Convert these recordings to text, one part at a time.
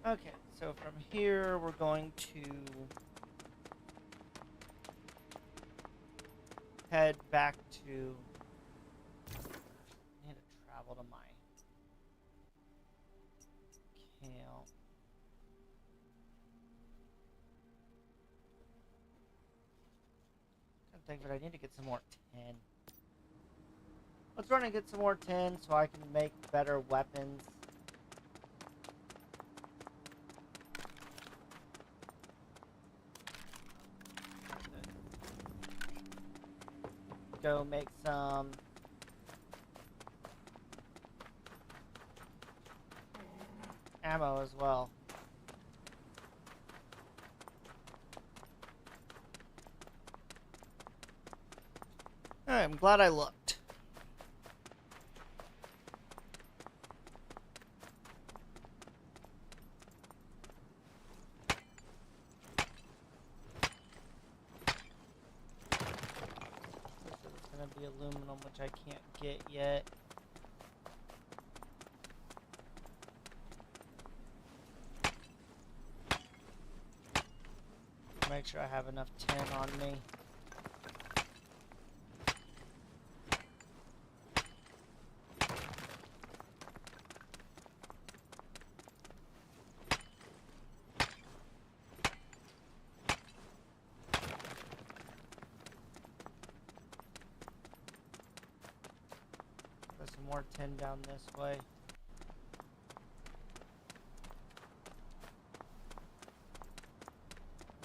Okay, so from here we're going to head back to. I need to travel to my camp. I think, but I need to get some more tin. Let's run and get some more tin so I can make better weapons. Go make some ammo as well. Alright, I'm glad I looked. It's gonna be aluminum, which I can't get yet. Make sure I have enough tin on me. There's some more tin down this way.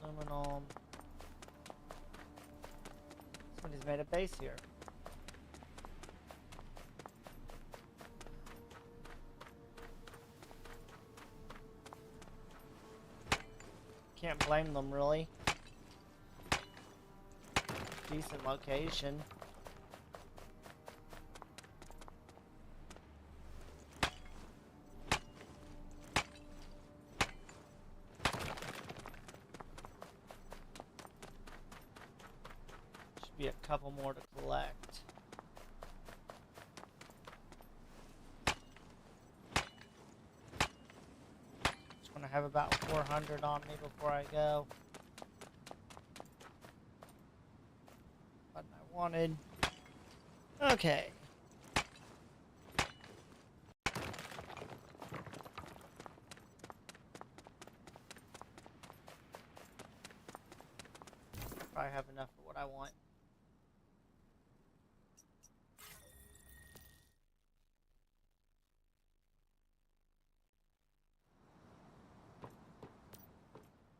Aluminum. Somebody's made a base here. Can't blame them, really. Decent location. Should be a couple more to collect. Just want to have about 400 on me before I go. What I wanted. Okay. Probably have enough for what I want.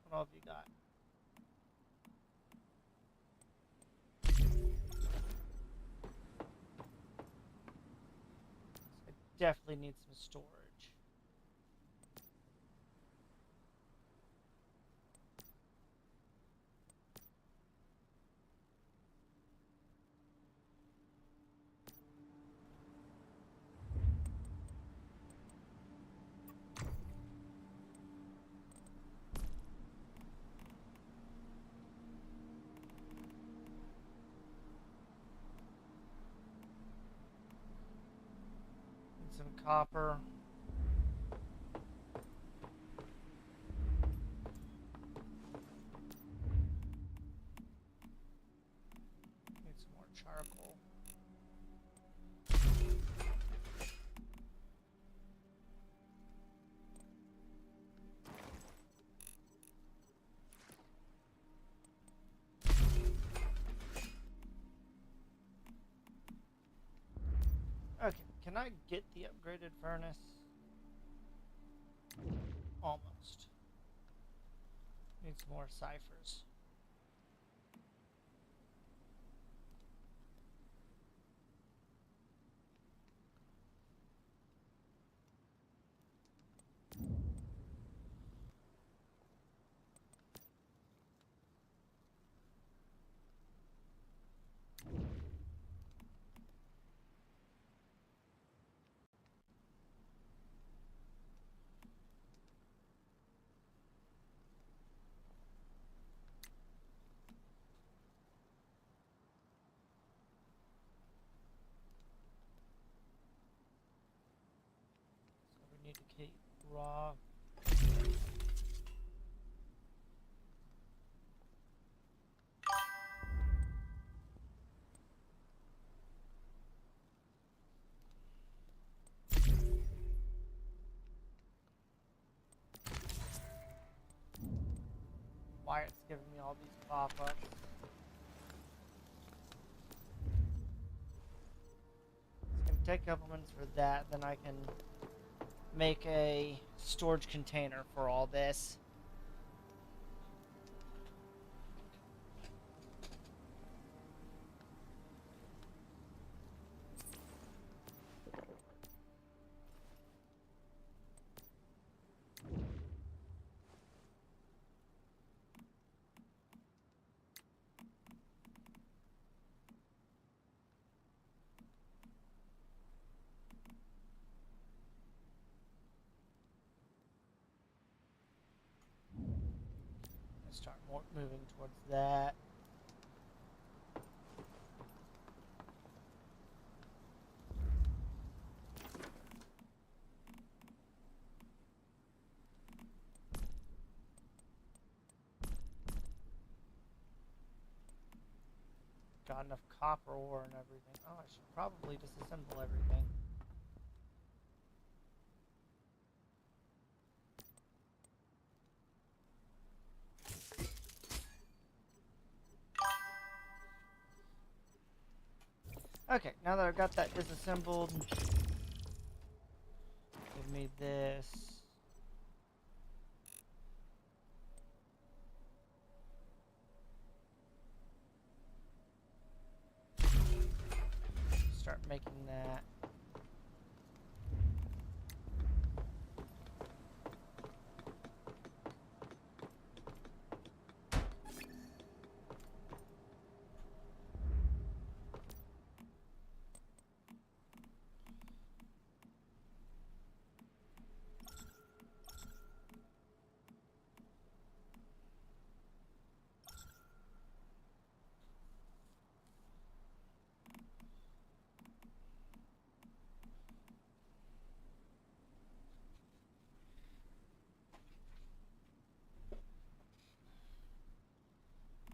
What all have you got? I definitely need some storage. Need some copper. Need some more charcoal. Okay, can I get the upgraded furnace? Almost. Need some more ciphers. So we need to keep raw. Why it's giving me all these pop-ups. It's gonna take a couple minutes for that, then I can make a storage container for all this. Start moving towards that. Got enough copper ore and everything. Oh, I should probably disassemble everything. Okay, now that I've got that disassembled, give me this. Start making that.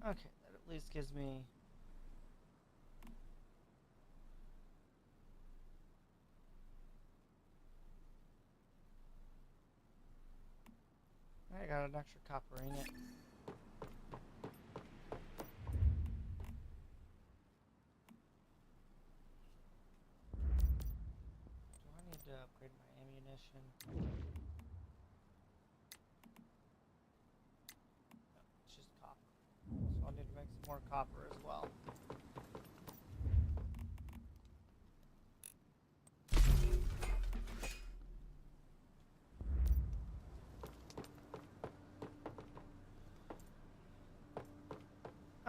Okay, that at least gives me I got an extra copper in it. Do I need to upgrade my ammunition? No, it's just copper. So I'll need to make some more copper as well.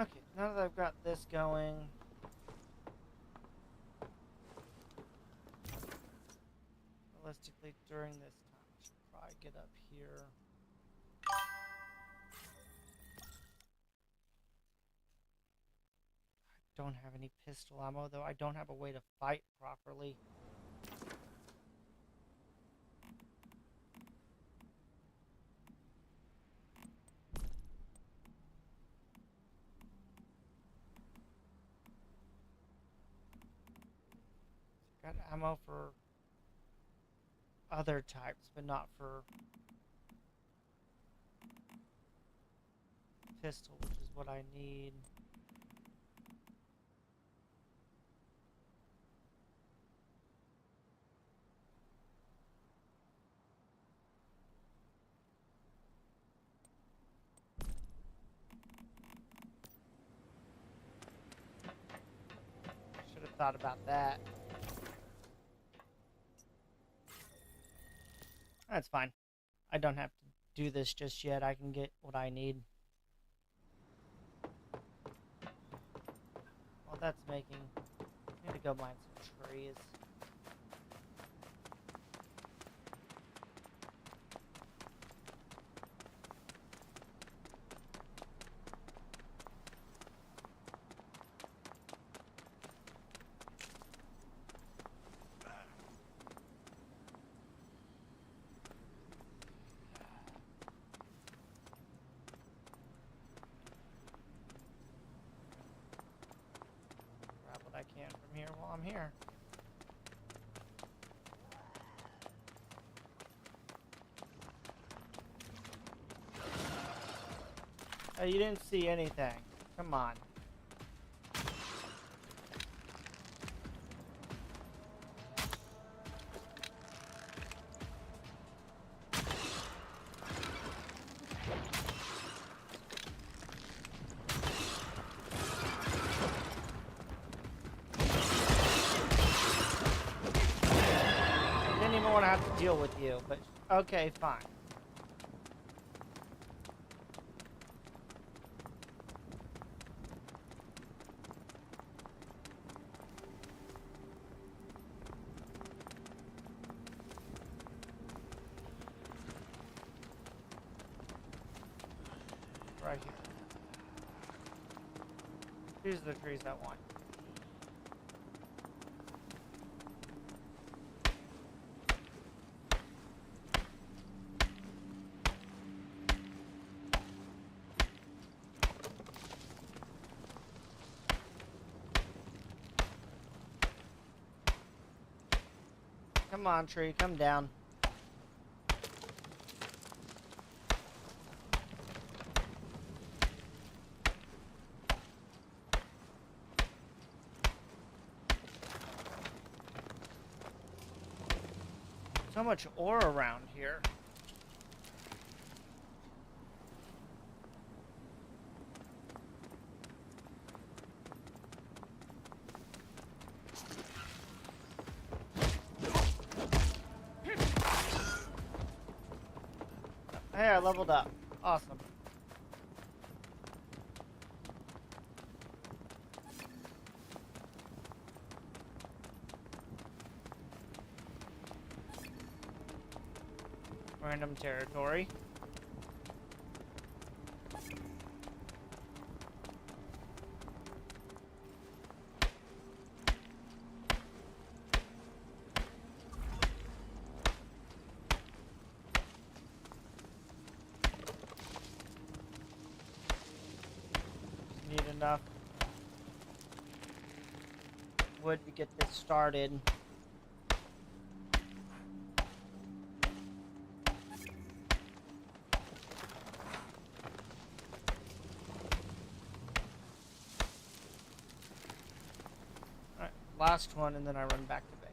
Okay, now that I've got this going, realistically during this time, I should probably get up here. I don't have any pistol ammo, though I don't have a way to fight properly. Got ammo for other types, but not for pistol, which is what I need. thought about that. That's fine. I don't have to do this just yet. I can get what I need. Well, that's making... I need to go mine some trees. Grab what I can from here while I'm here. Oh, you didn't see anything. Come on. Didn't even want to have to deal with you, but okay, fine. Right here. These are the trees I want. Come on, tree, come down. So much ore around here. Hey, I leveled up. Awesome. Random territory. Need enough wood to get this started. Alright, last one, and then I run back to base.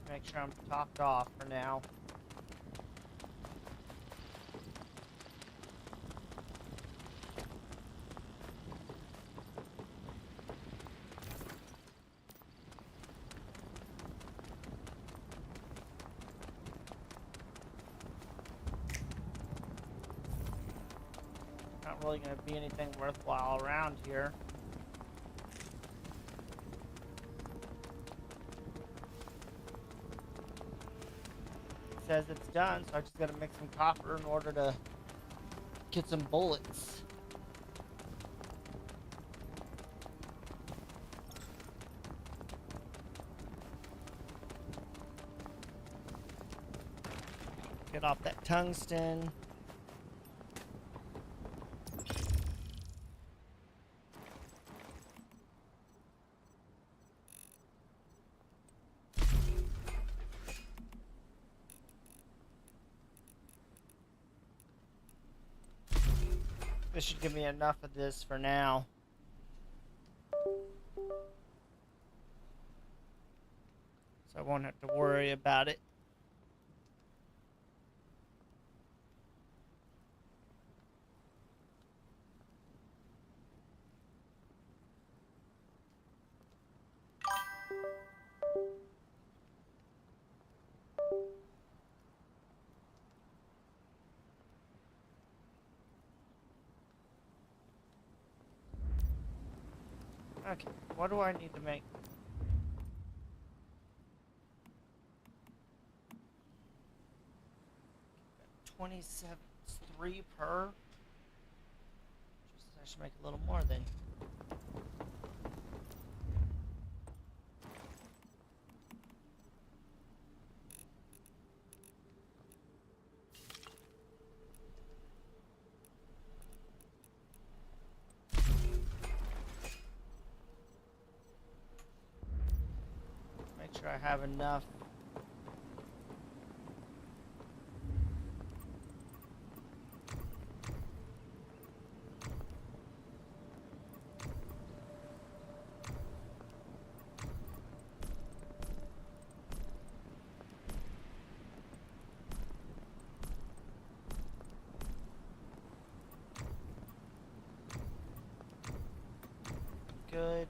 Make sure I'm topped off for now. Not really going to be anything worthwhile around here. Says it's done, so I just gotta make some copper in order to get some bullets. Get off that tungsten. This should give me enough of this for now. So I won't have to worry about it. Okay, what do I need to make? 27, 3 per. I should make a little more then. Make sure I have enough. Good.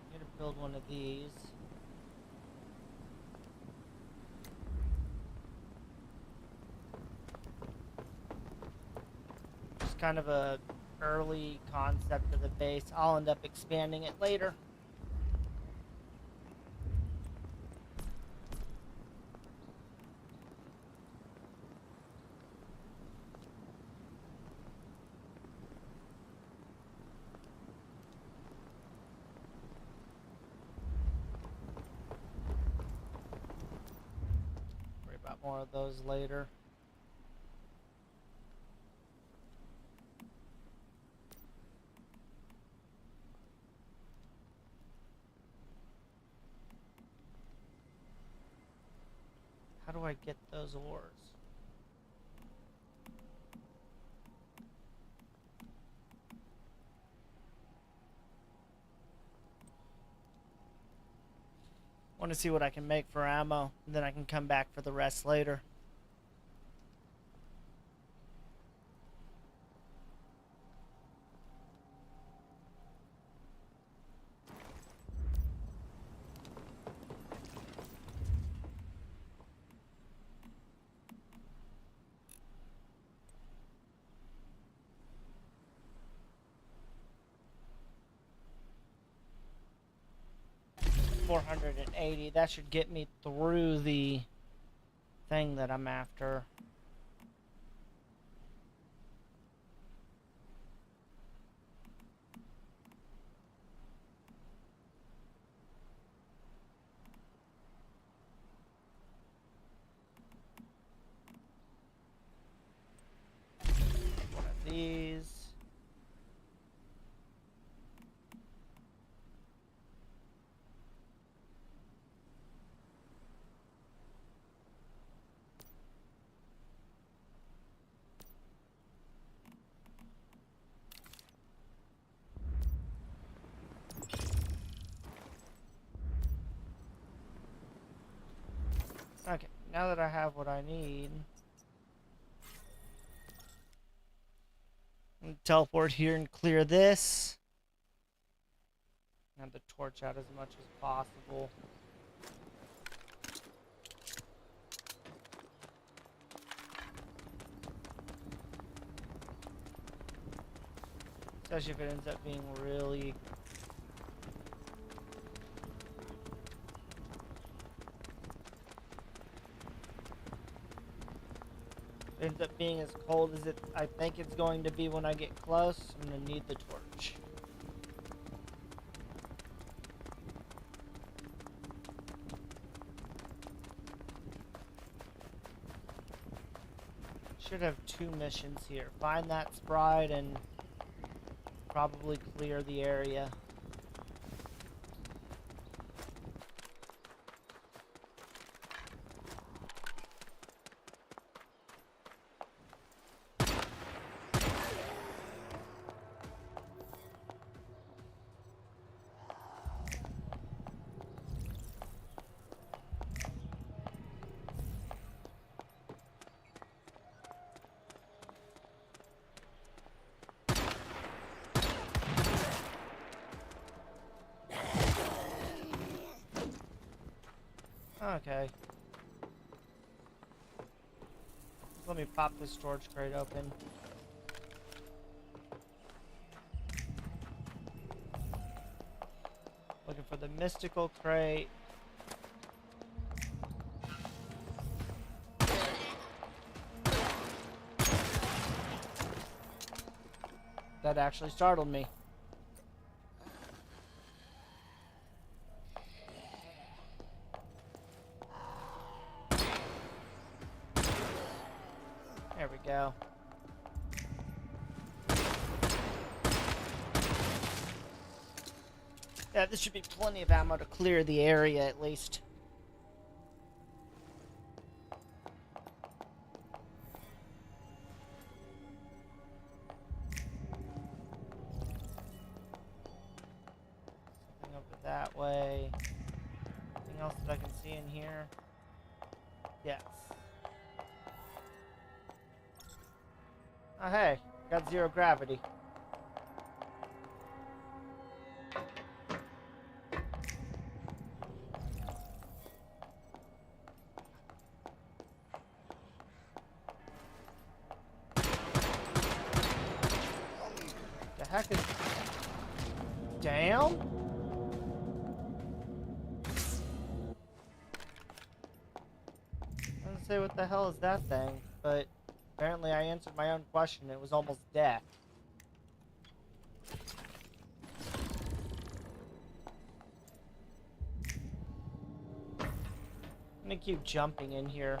I'm gonna build one of these. Just kind of a early concept of the base. I'll end up expanding it later. Worry about more of those later. How do I get those ores? Want to see what I can make for ammo, and then I can come back for the rest later. $480. That should get me through the thing that I'm after. One of these. Okay, now that I have what I need, I'm gonna teleport here and clear this. Have the torch out as much as possible. Especially if it ends up being really ends up being as cold as I think it's going to be when I get close. I'm gonna need the torch. Should have 2 missions here. Find that sprite and probably clear the area. Okay. Let me pop this storage crate open. Looking for the mystical crate. That actually startled me. There we go. Yeah, this should be plenty of ammo to clear the area at least. Something over that way. Anything else that I can see in here? Yes. Oh, hey, got zero gravity. The heck is... Damn? I didn't say what the hell is that thing, but apparently I answered my own question. It was almost death. I'm gonna keep jumping in here.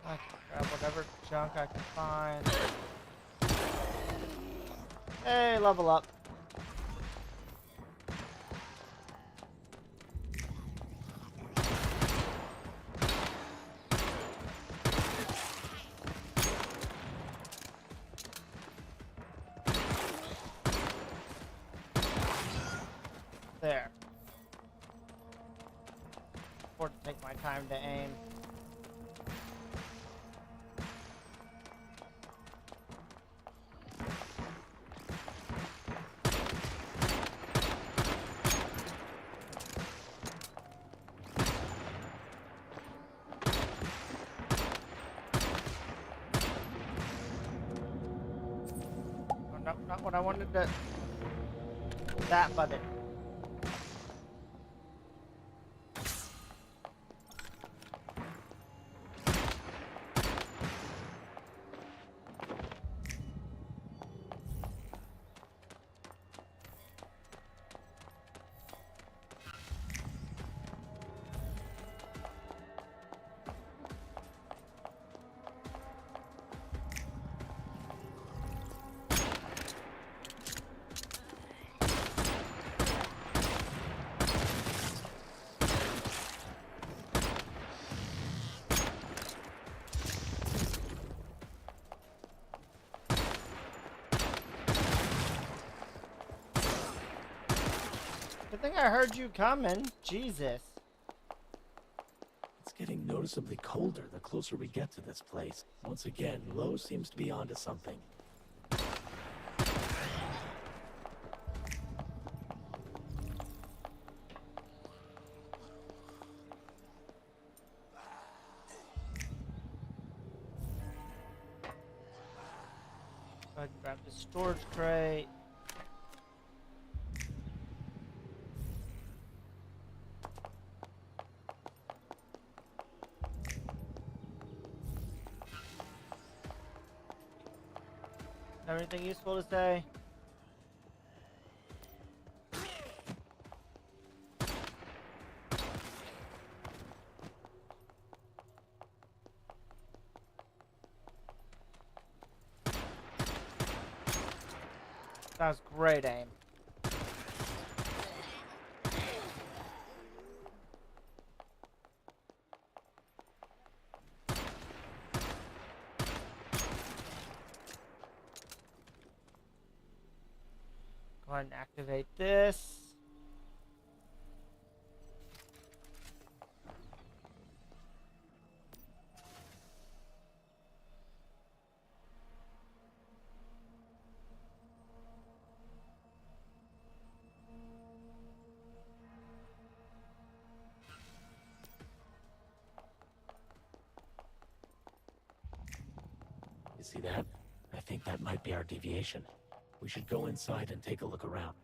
I can grab whatever junk I can find. Hey, level up. There. Or to take my time to aim. Oh, no, not what I wanted to... That button. Good thing I heard you coming. Jesus. It's getting noticeably colder the closer we get to this place. Once again, Lowe seems to be onto something. Go ahead and grab the storage crate. Anything useful to say? That was great aim. Go ahead and activate this. You see that? I think that might be our deviation. We should go inside and take a look around.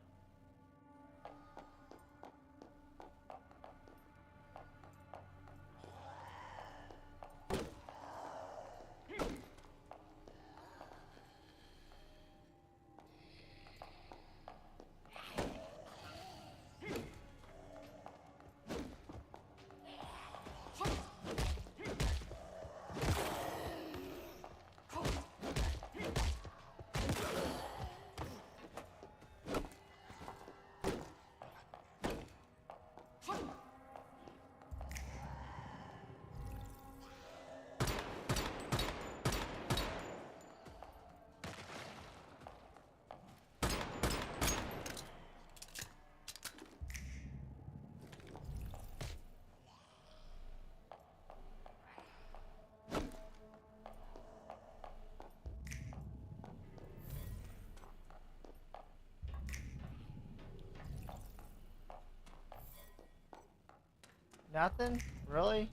Nothing? Really?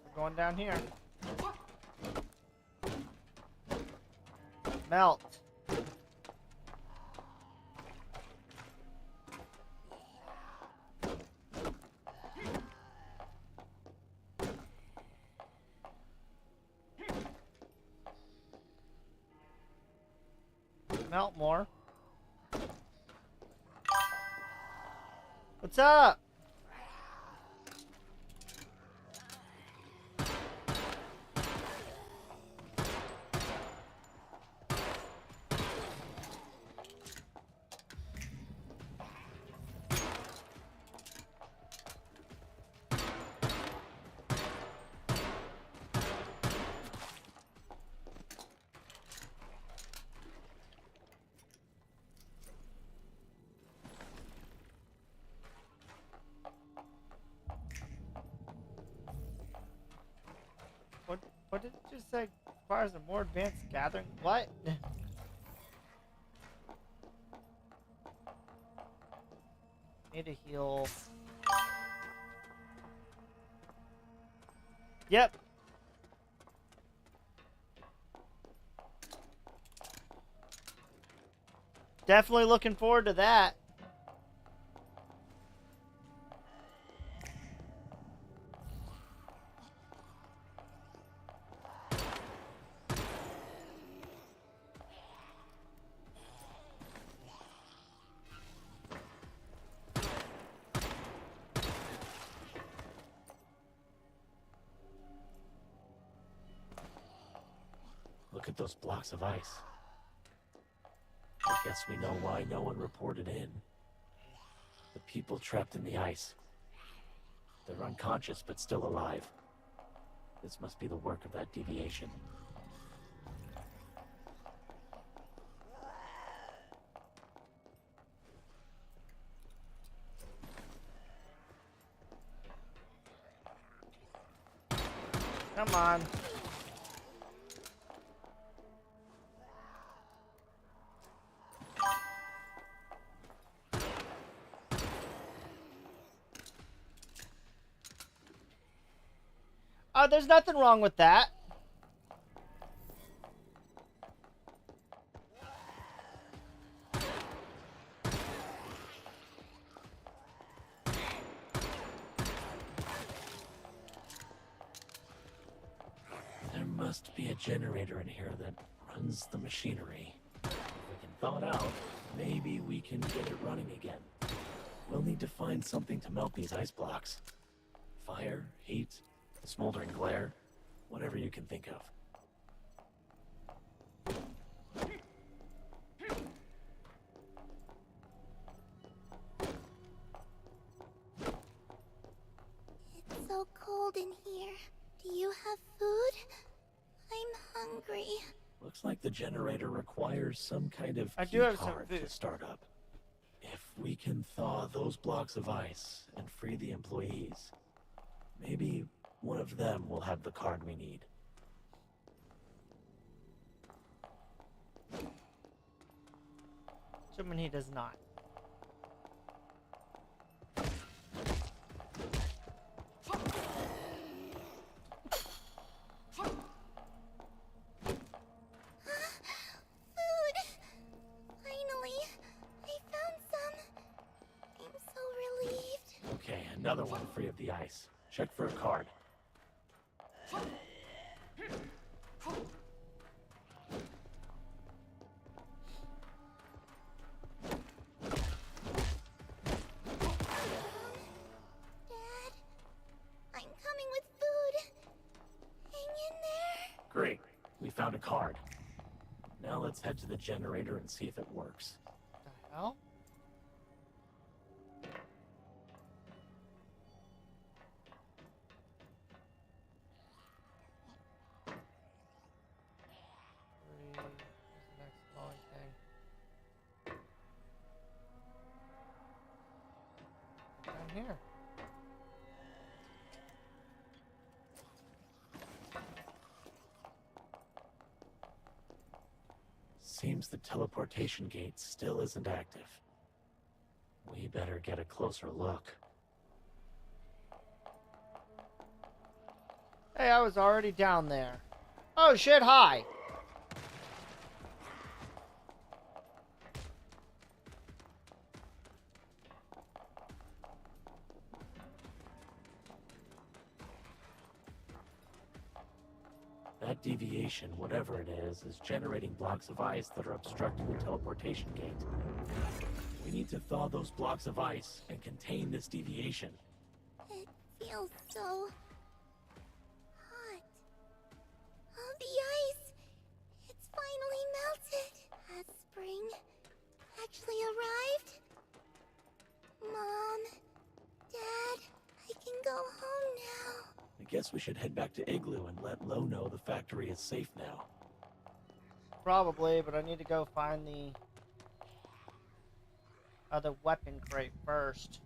We're going down here. Melt. Melt more. What's up? What did it just say? Requires a more advanced gathering? What? Need to heal. Yep. Definitely looking forward to that. Look at those blocks of ice. I guess we know why no one reported in. The people trapped in the ice. They're unconscious but still alive. This must be the work of that deviation. Come on. Oh, there's nothing wrong with that. There must be a generator in here that runs the machinery. If we can thaw it out, maybe we can get it running again. We'll need to find something to melt these ice blocks. Fire, heat, smoldering glare, whatever you can think of. It's so cold in here. Do you have food? I'm hungry. Looks like the generator requires some kind of I key do have some card food. to start up. If we can thaw those blocks of ice and free the employees, maybe one of them will have the card we need. Assuming he does not. Food! Finally, I found some. I'm so relieved. Okay, another one free of the ice. Check for a card. Dad, I'm coming with food. Hang in there. Great, we found a card. Now let's head to the generator and see if it works. The hell? Where's the next glowing thing? Down here. Seems the teleportation gate still isn't active. We better get a closer look. Hey, I was already down there. Oh shit, hi! That deviation, whatever it is generating blocks of ice that are obstructing the teleportation gate. We need to thaw those blocks of ice and contain this deviation. It feels so hot. All the ice, it's finally melted. Has spring actually arrived? Mom, Dad, I can go home now. I guess we should head back to Igloo and let Lo know the factory is safe now. Probably, but I need to go find the other weapon crate first.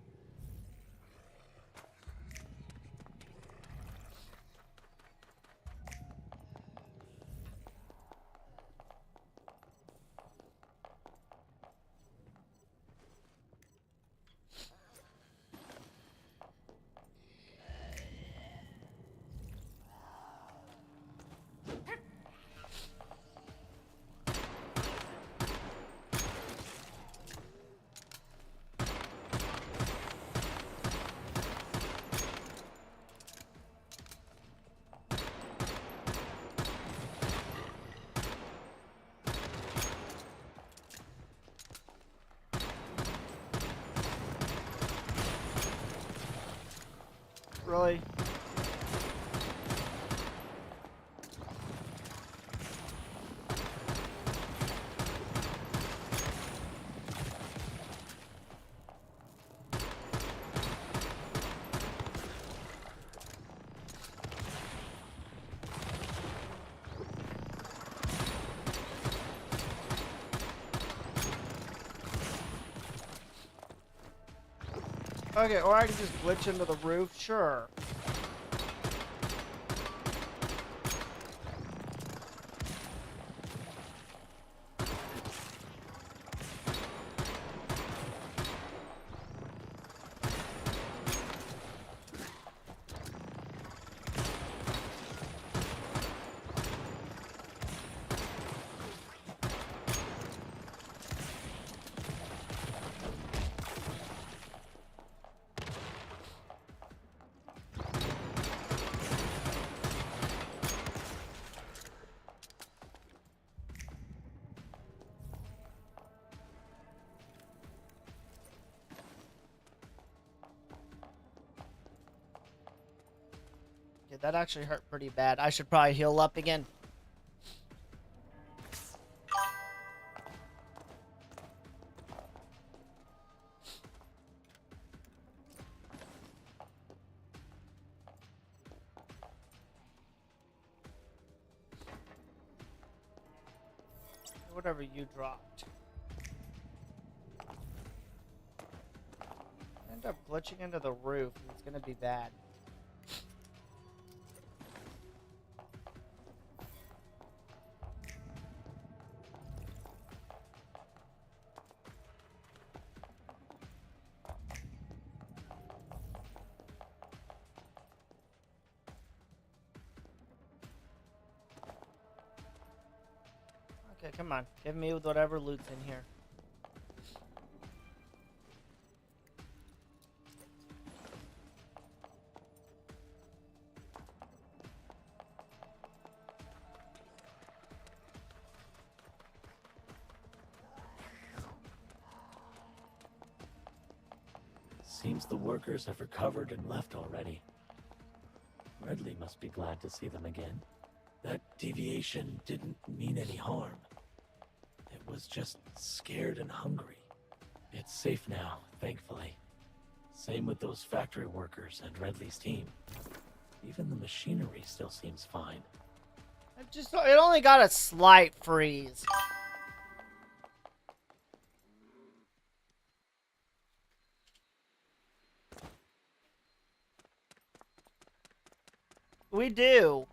Really? Okay, or I can just glitch into the roof, sure. Okay, that actually hurt pretty bad. I should probably heal up again. Whatever you dropped. End up glitching into the roof, and it's gonna be bad. Okay, come on. Give me whatever loot's in here. Seems the workers have recovered and left already. Redley must be glad to see them again. That deviation didn't mean any harm. It was just scared and hungry. It's safe now, thankfully. Same with those factory workers and Redley's team. Even the machinery still seems fine. It only got a slight freeze. We do.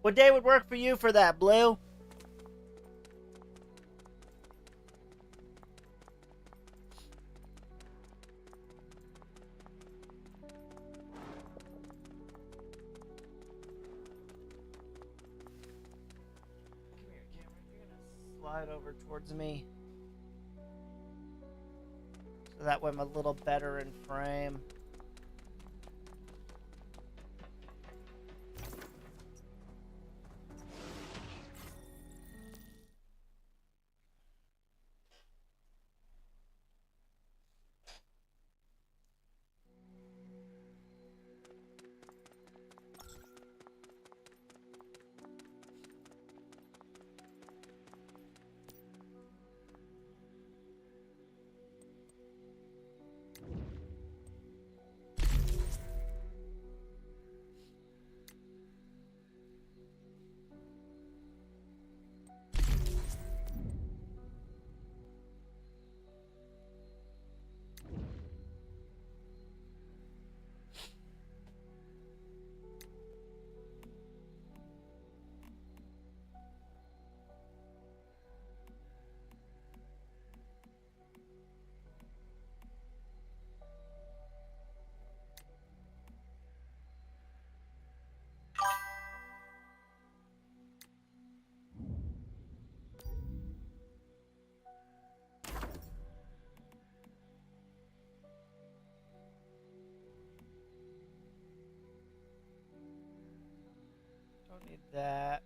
What day would work for you for that, Blue? Come here, Cameron. You're gonna slide over towards me. So that way I'm a little better in frame. Don't need that.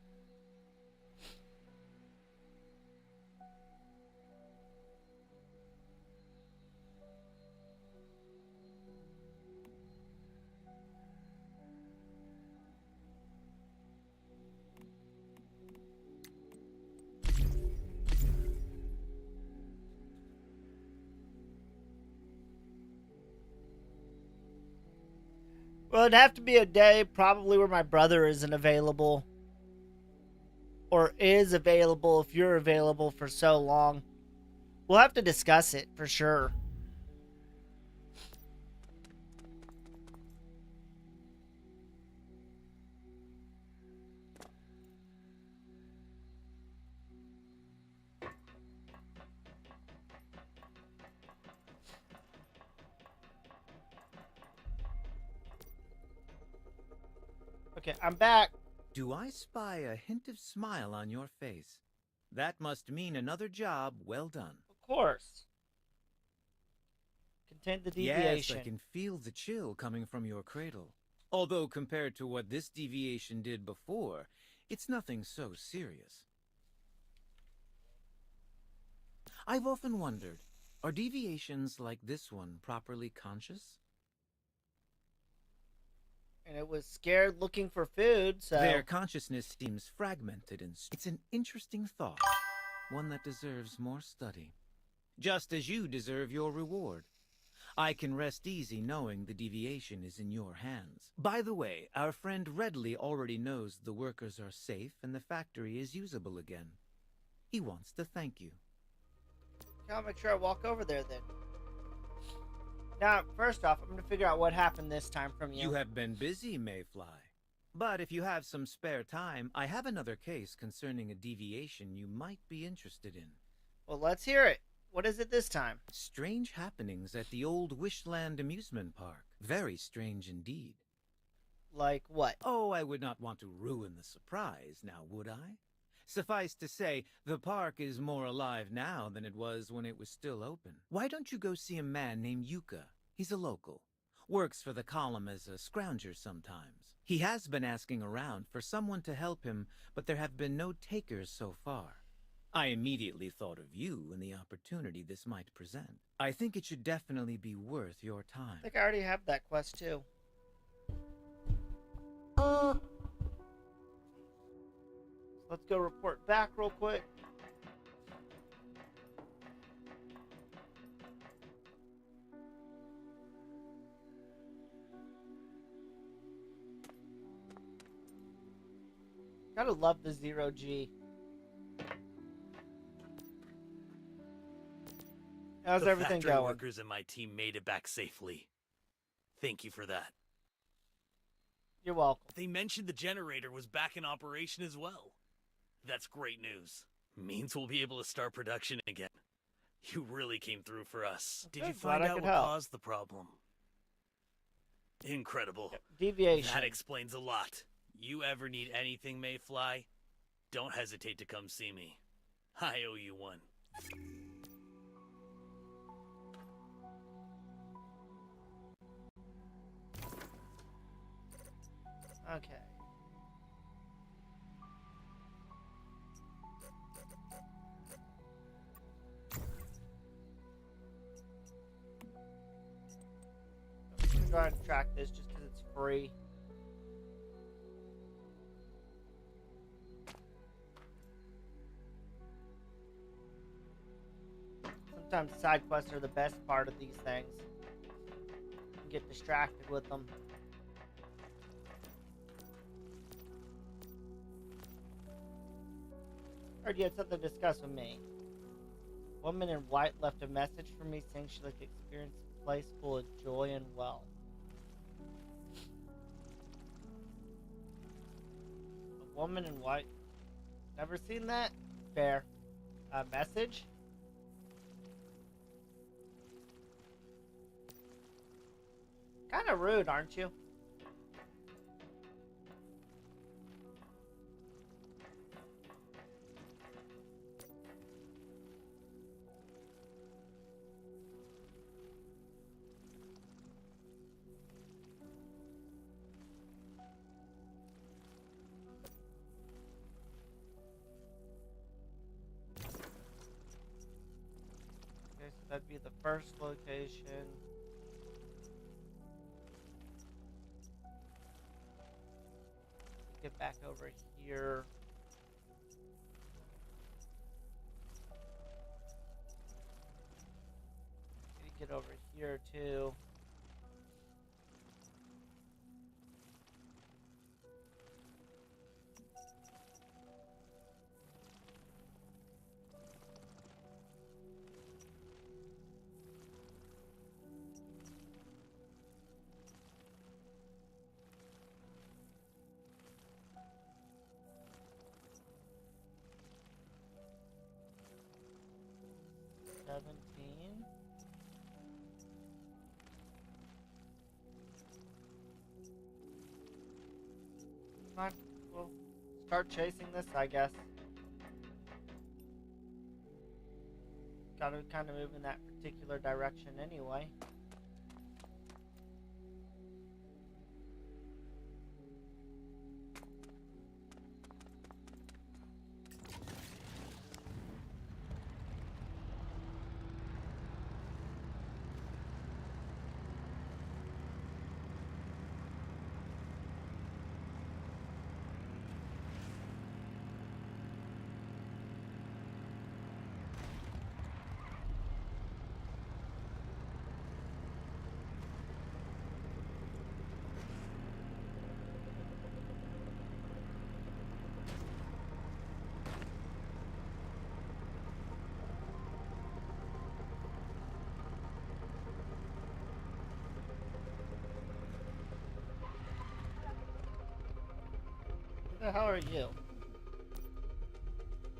Well, it'd have to be a day probably where my brother isn't available. Or is available if you're available for so long. We'll have to discuss it for sure. Okay, I'm back. Do I spy a hint of smile on your face? That must mean another job well done. Of course. Contain the deviation. Yes, I can feel the chill coming from your cradle. Although compared to what this deviation did before, it's nothing so serious. I've often wondered, Are deviations like this one properly conscious? And it was scared looking for food, so... Their consciousness seems fragmented and it's an interesting thought, one that deserves more study. Just as you deserve your reward. I can rest easy knowing the deviation is in your hands. By the way, our friend Redley already knows the workers are safe and the factory is usable again. He wants to thank you. I'll make sure I walk over there then. Now, first off, I'm going to figure out what happened this time from you. You have been busy, Mayfly. But if you have some spare time, I have another case concerning a deviation you might be interested in. Well, let's hear it. What is it this time? Strange happenings at the old Wishland amusement park. Very strange indeed. Like what? Oh, I would not want to ruin the surprise, now would I? Suffice to say, the park is more alive now than it was when it was still open. Why don't you go see a man named Yuka? He's a local. Works for the column as a scrounger sometimes. He has been asking around for someone to help him, but there have been no takers so far. I immediately thought of you and the opportunity this might present. I think it should definitely be worth your time. I think I already have that quest too. Let's go report back real quick. Gotta love the zero G. How's The everything factory going? workers and my team made it back safely. Thank you for that. You're welcome. They mentioned the generator was back in operation as well. That's great news. Means we'll be able to start production again. You really came through for us. Did you Good, glad find I out could what help. caused the problem? Incredible. Deviation. That explains a lot. You ever need anything, Mayfly? Don't hesitate to come see me. I owe you one. Okay. I'm gonna go ahead and track this just because it's free. Sometimes side quests are the best part of these things. You can get distracted with them. Heard you had something to discuss with me. Woman in white left a message for me saying she'd like to experience a place full of joy and wealth. A woman in white? Never seen that? Fair. A message? Kinda rude, aren't you? Okay, so that'd be the first location. Get back over here. Get over here too. Come on, we'll start chasing this, I guess. Gotta kind of move in that particular direction anyway. the hell are you?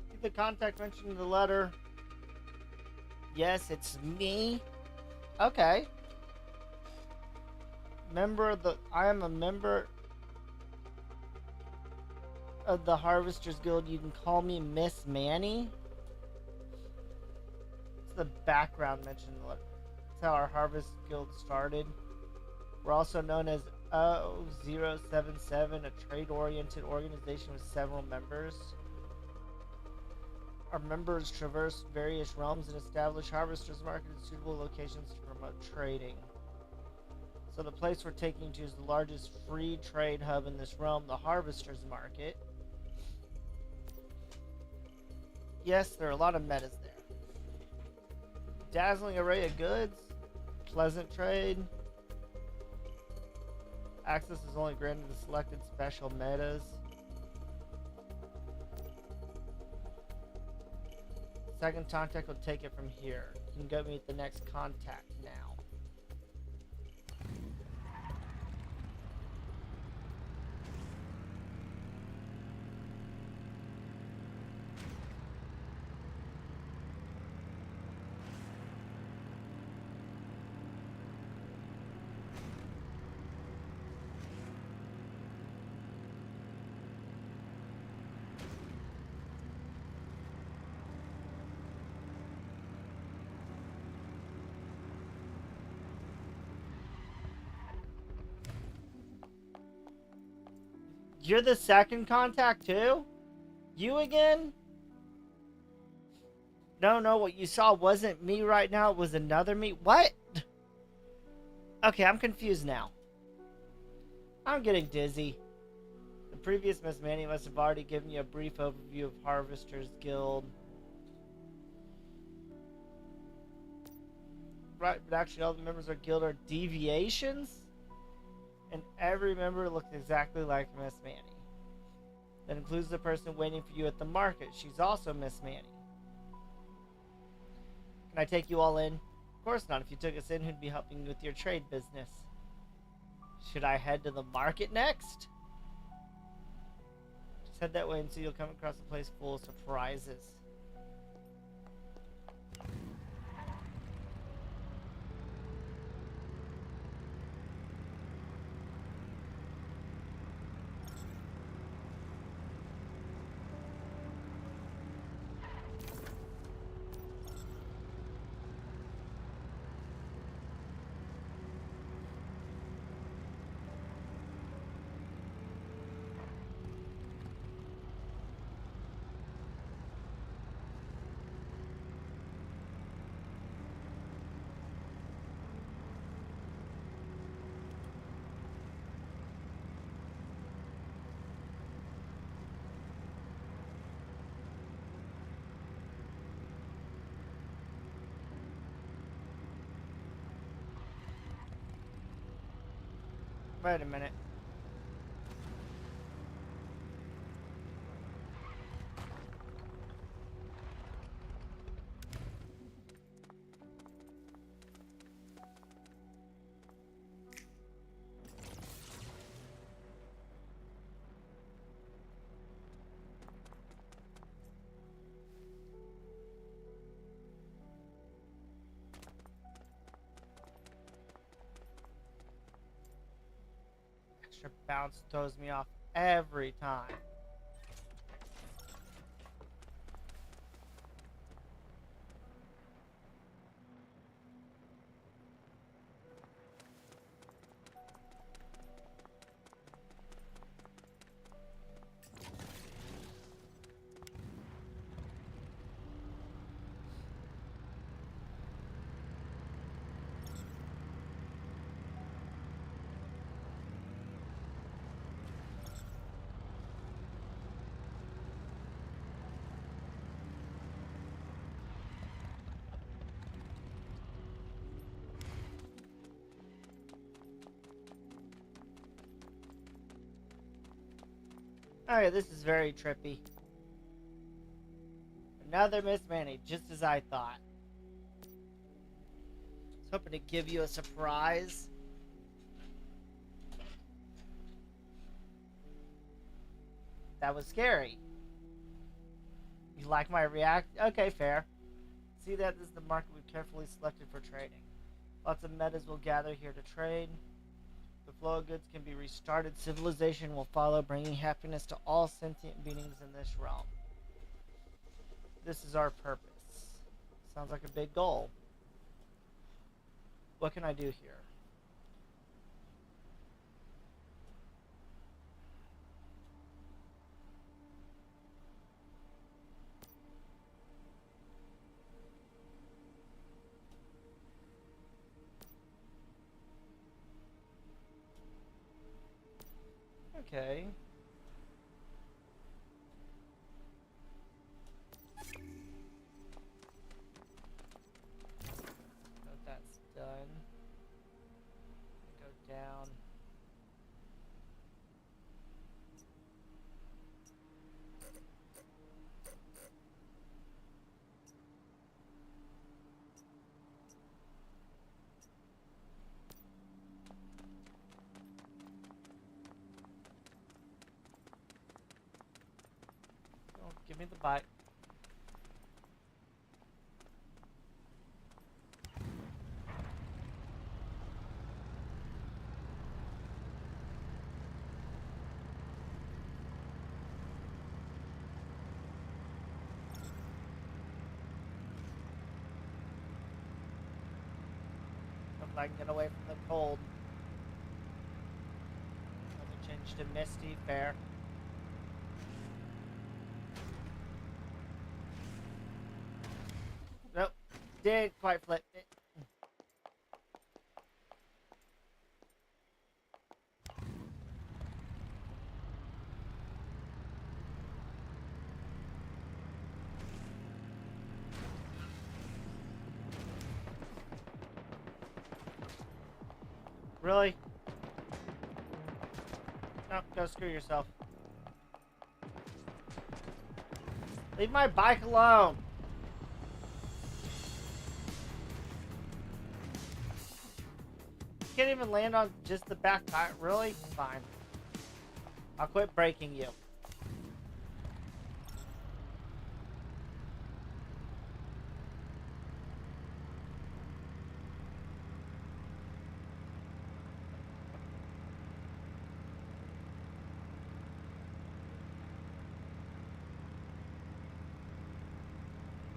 See the contact mentioned in the letter? Yes, it's me. Okay. I am a member of the Harvesters Guild. You can call me Miss Manny. It's the background mentioned in the letter. That's how our Harvest Guild started. We're also known as O077, a trade-oriented organization with several members. Our members traverse various realms and establish harvesters market in suitable locations to promote trading. So the place we're taking you to is the largest free trade hub in this realm, the Harvesters Market. Yes, there are a lot of metas there. Dazzling array of goods, pleasant trade. Access is only granted to selected special metas. Second contact will take it from here. You can go meet the next contact now. You're the second contact too? You again? No, what you saw wasn't me right now. It was another me. What? Okay, I'm confused now. I'm getting dizzy. The previous Miss Manny must have already given you a brief overview of Harvesters Guild. Right, but actually all the members of our guild are deviations? And every member looks exactly like Miss Manny. That includes the person waiting for you at the market. She's also Miss Manny. Can I take you all in? Of course not. If you took us in, who'd be helping you with your trade business? Should I head to the market next? Just head that way and so you'll come across a place full of surprises. Wait a minute. Extra bounce throws me off every time. Alright, this is very trippy. Another Miss Manny, just as I thought. I was hoping to give you a surprise. That was scary. You like my react? Okay, fair. See that this is the market we've carefully selected for trading. Lots of metas will gather here to trade. The flow of goods can be restarted. Civilization will follow, bringing happiness to all sentient beings in this realm. This is our purpose. Sounds like a big goal. What can I do here? Okay. So that's done. Go down. Oh, give me the bike. Hope I can get away from the cold. Weather changed to misty, fair. Nope, didn't quite flip it. Really? No, go screw yourself. Leave my bike alone. You can't even land on just the back tire. Really? Fine. I'll quit breaking you.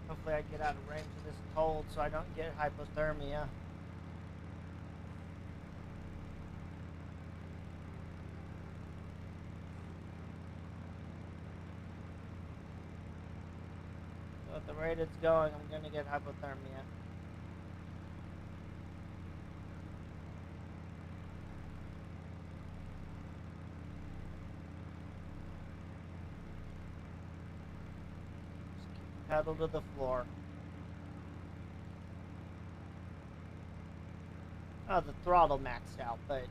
Hopefully I get out of range of this cold so I don't get hypothermia. So at the rate it's going, I'm gonna get hypothermia. Pedal to the floor. Oh, the throttle maxed out, but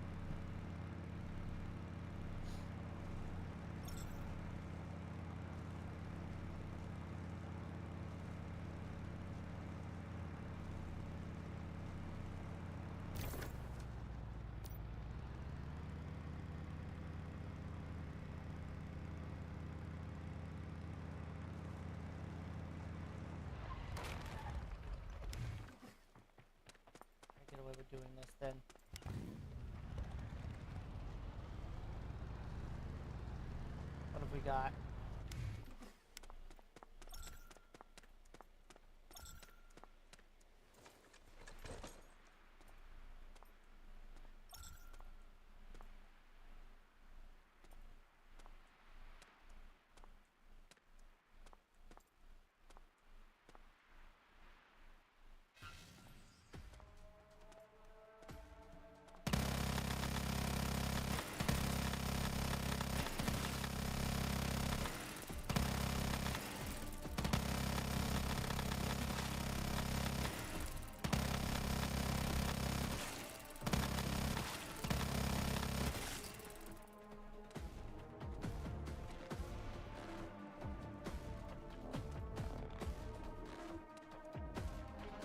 I get away with doing this then. What have we got?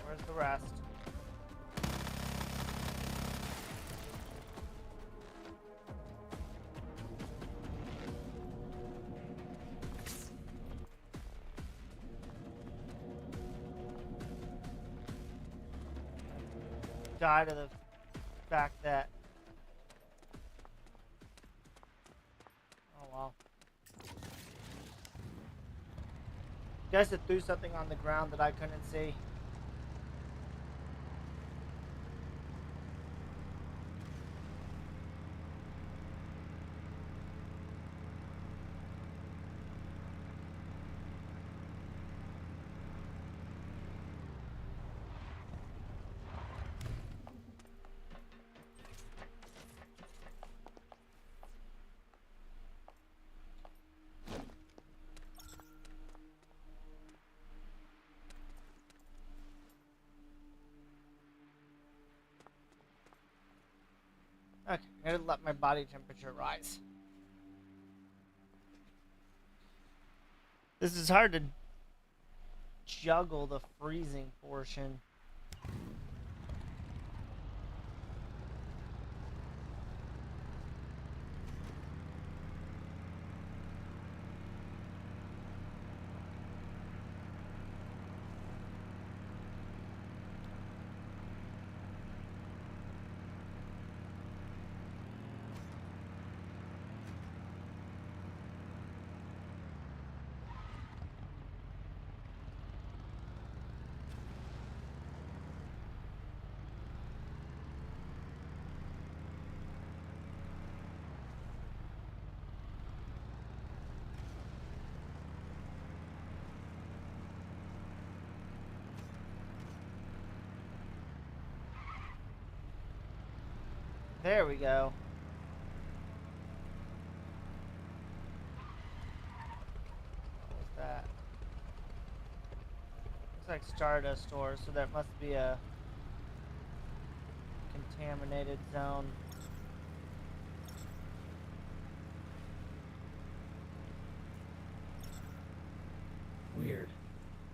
Where's the rest? die to the fact that... Oh, well. Guess it threw something on the ground that I couldn't see. Okay, I'm gonna let my body temperature rise. This is hard to juggle the freezing portion. There we go. What's that? Looks like Stardust ore, so that must be a contaminated zone. Weird.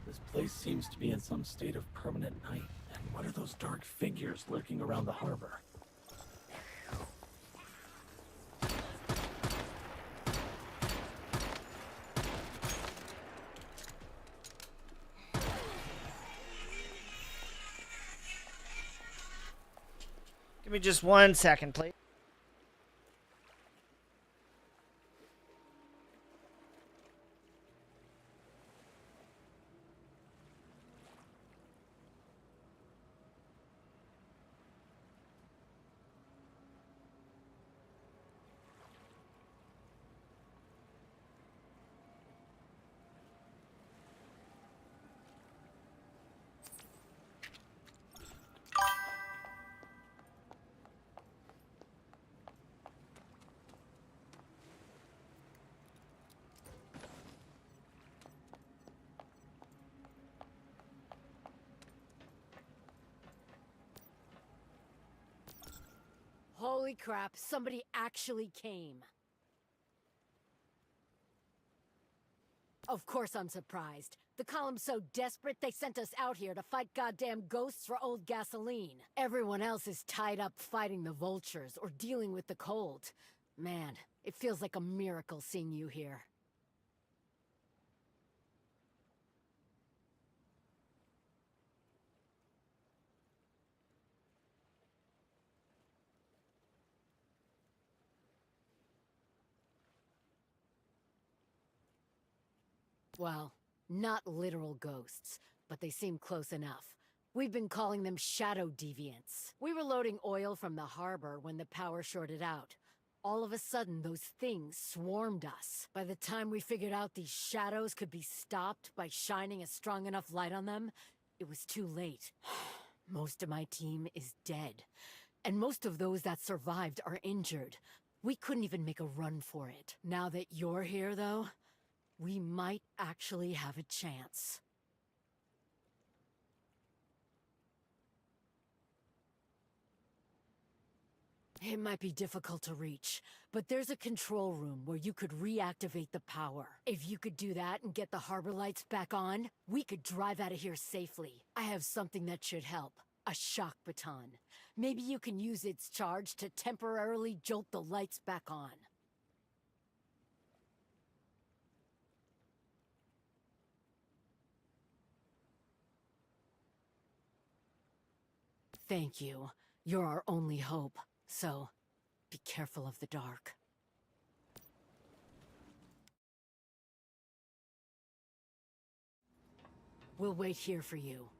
This place seems to be in some state of permanent night. And what are those dark figures lurking around the harbor? Give me just 1 second, please. Holy crap, somebody actually came. Of course I'm surprised. The column's so desperate they sent us out here to fight goddamn ghosts for old gasoline. Everyone else is tied up fighting the vultures or dealing with the cold. Man, it feels like a miracle seeing you here. Well, not literal ghosts, but they seem close enough. We've been calling them shadow deviants. We were loading oil from the harbor when the power shorted out. All of a sudden, those things swarmed us. By the time we figured out these shadows could be stopped by shining a strong enough light on them, it was too late. Most of my team is dead, and most of those that survived are injured. We couldn't even make a run for it. Now that you're here, though, we might actually have a chance. It might be difficult to reach, but there's a control room where you could reactivate the power. If you could do that and get the harbor lights back on, we could drive out of here safely. I have something that should help. A shock baton. Maybe you can use its charge to temporarily jolt the lights back on. thank you. You're our only hope. So, be careful of the dark. We'll wait here for you.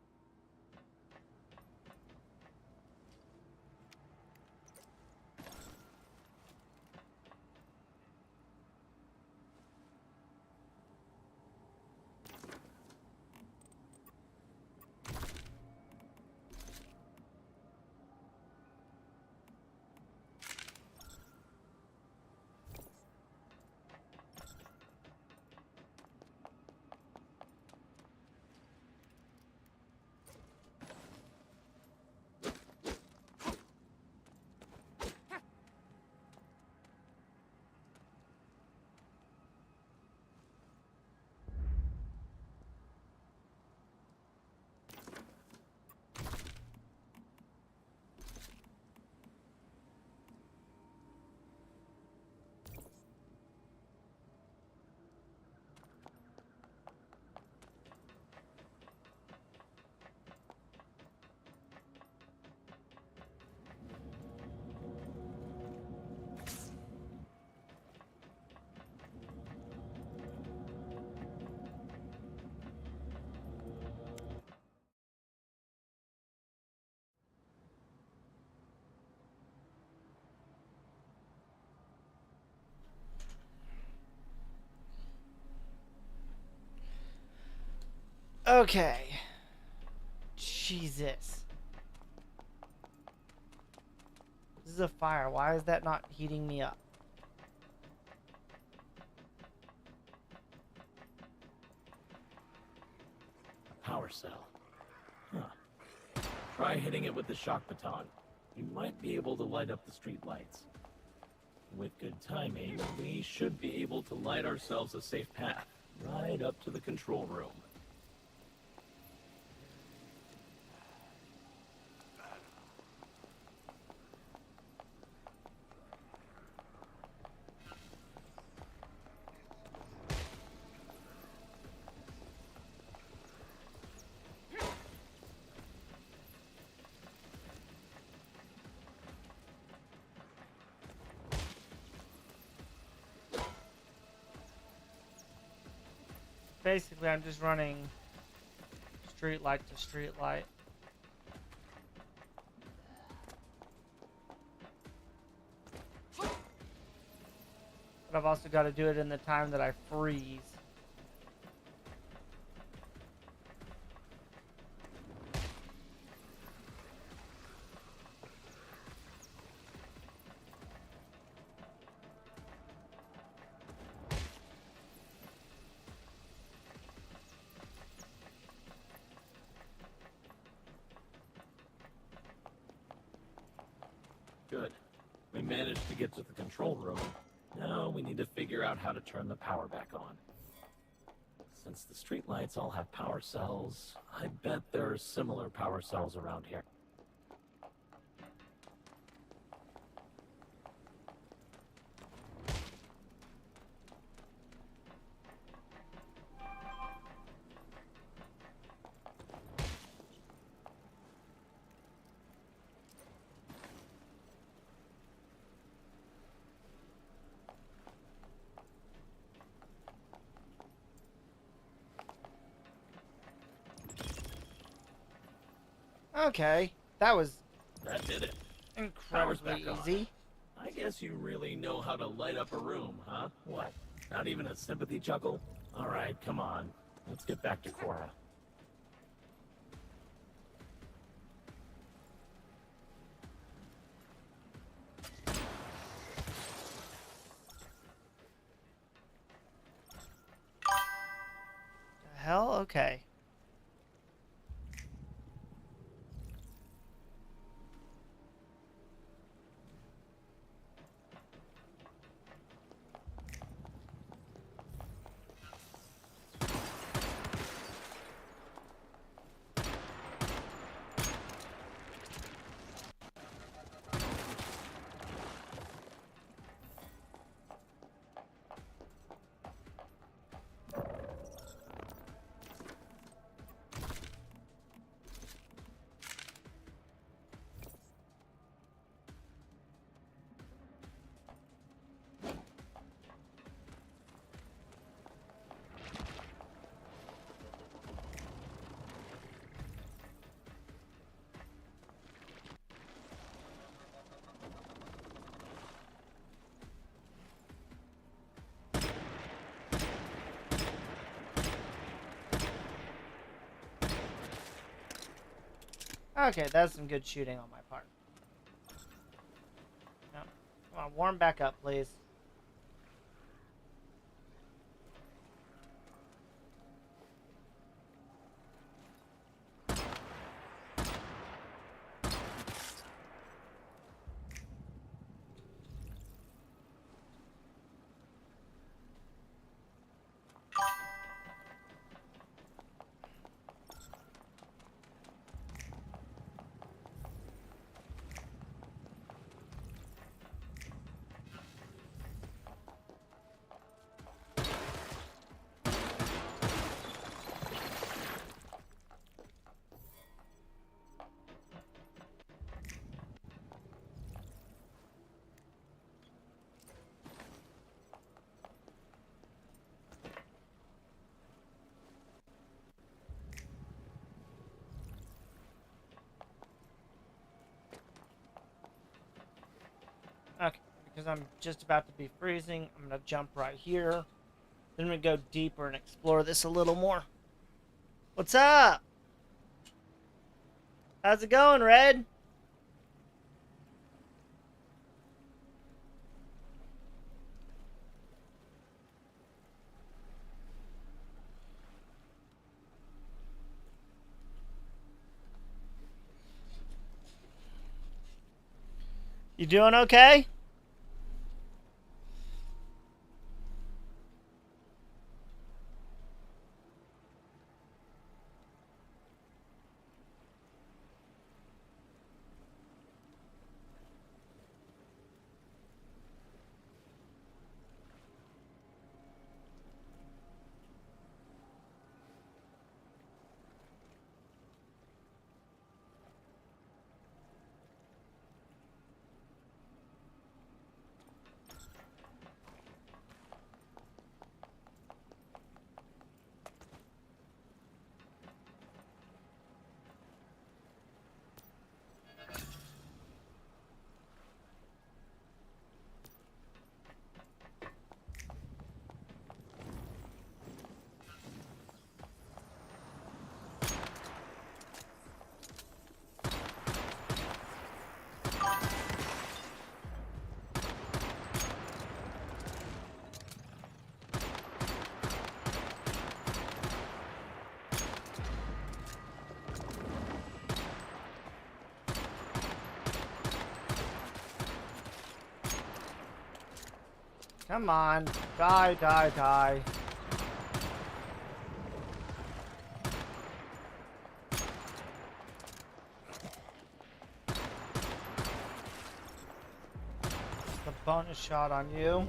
Okay. Jesus. This is a fire. Why is that not heating me up? Power cell. Huh. Try hitting it with the shock baton. You might be able to light up the street lights. With good timing, we should be able to light ourselves a safe path right up to the control room. Basically, I'm just running street light to street light. But I've also got to do it in the time that I freeze. Good. We managed to get to the control room. Now we need to figure out how to turn the power back on. Since the streetlights all have power cells, I bet there are similar power cells around here. Okay, that was That did it. incredibly back on. easy. I guess you really know how to light up a room, huh? What? Not even a sympathy chuckle? Alright, come on. Let's get back to Cora. The hell? Okay. Okay, that's some good shooting on my part. No. Come on, warm back up, please. Okay, because I'm just about to be freezing, I'm gonna jump right here. Then we go deeper and explore this a little more. What's up? How's it going, Red? You doing okay? Come on. Die, die, die. The bonus shot on you.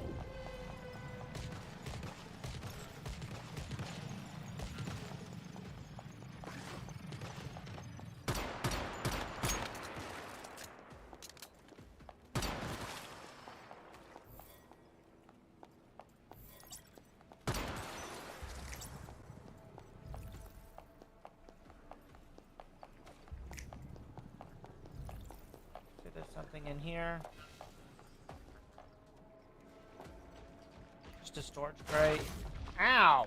There's something in here. Just a storage crate. Ow!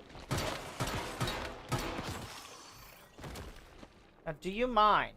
Now, do you mind?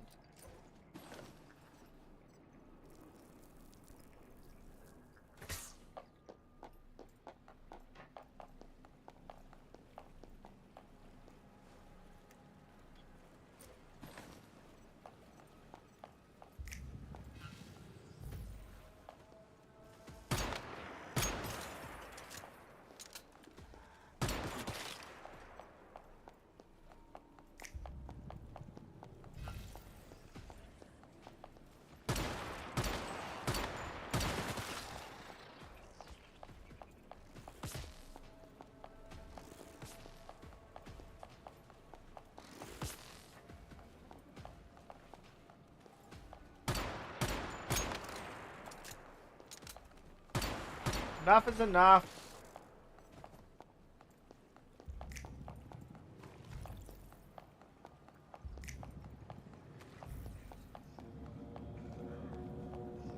Enough is enough.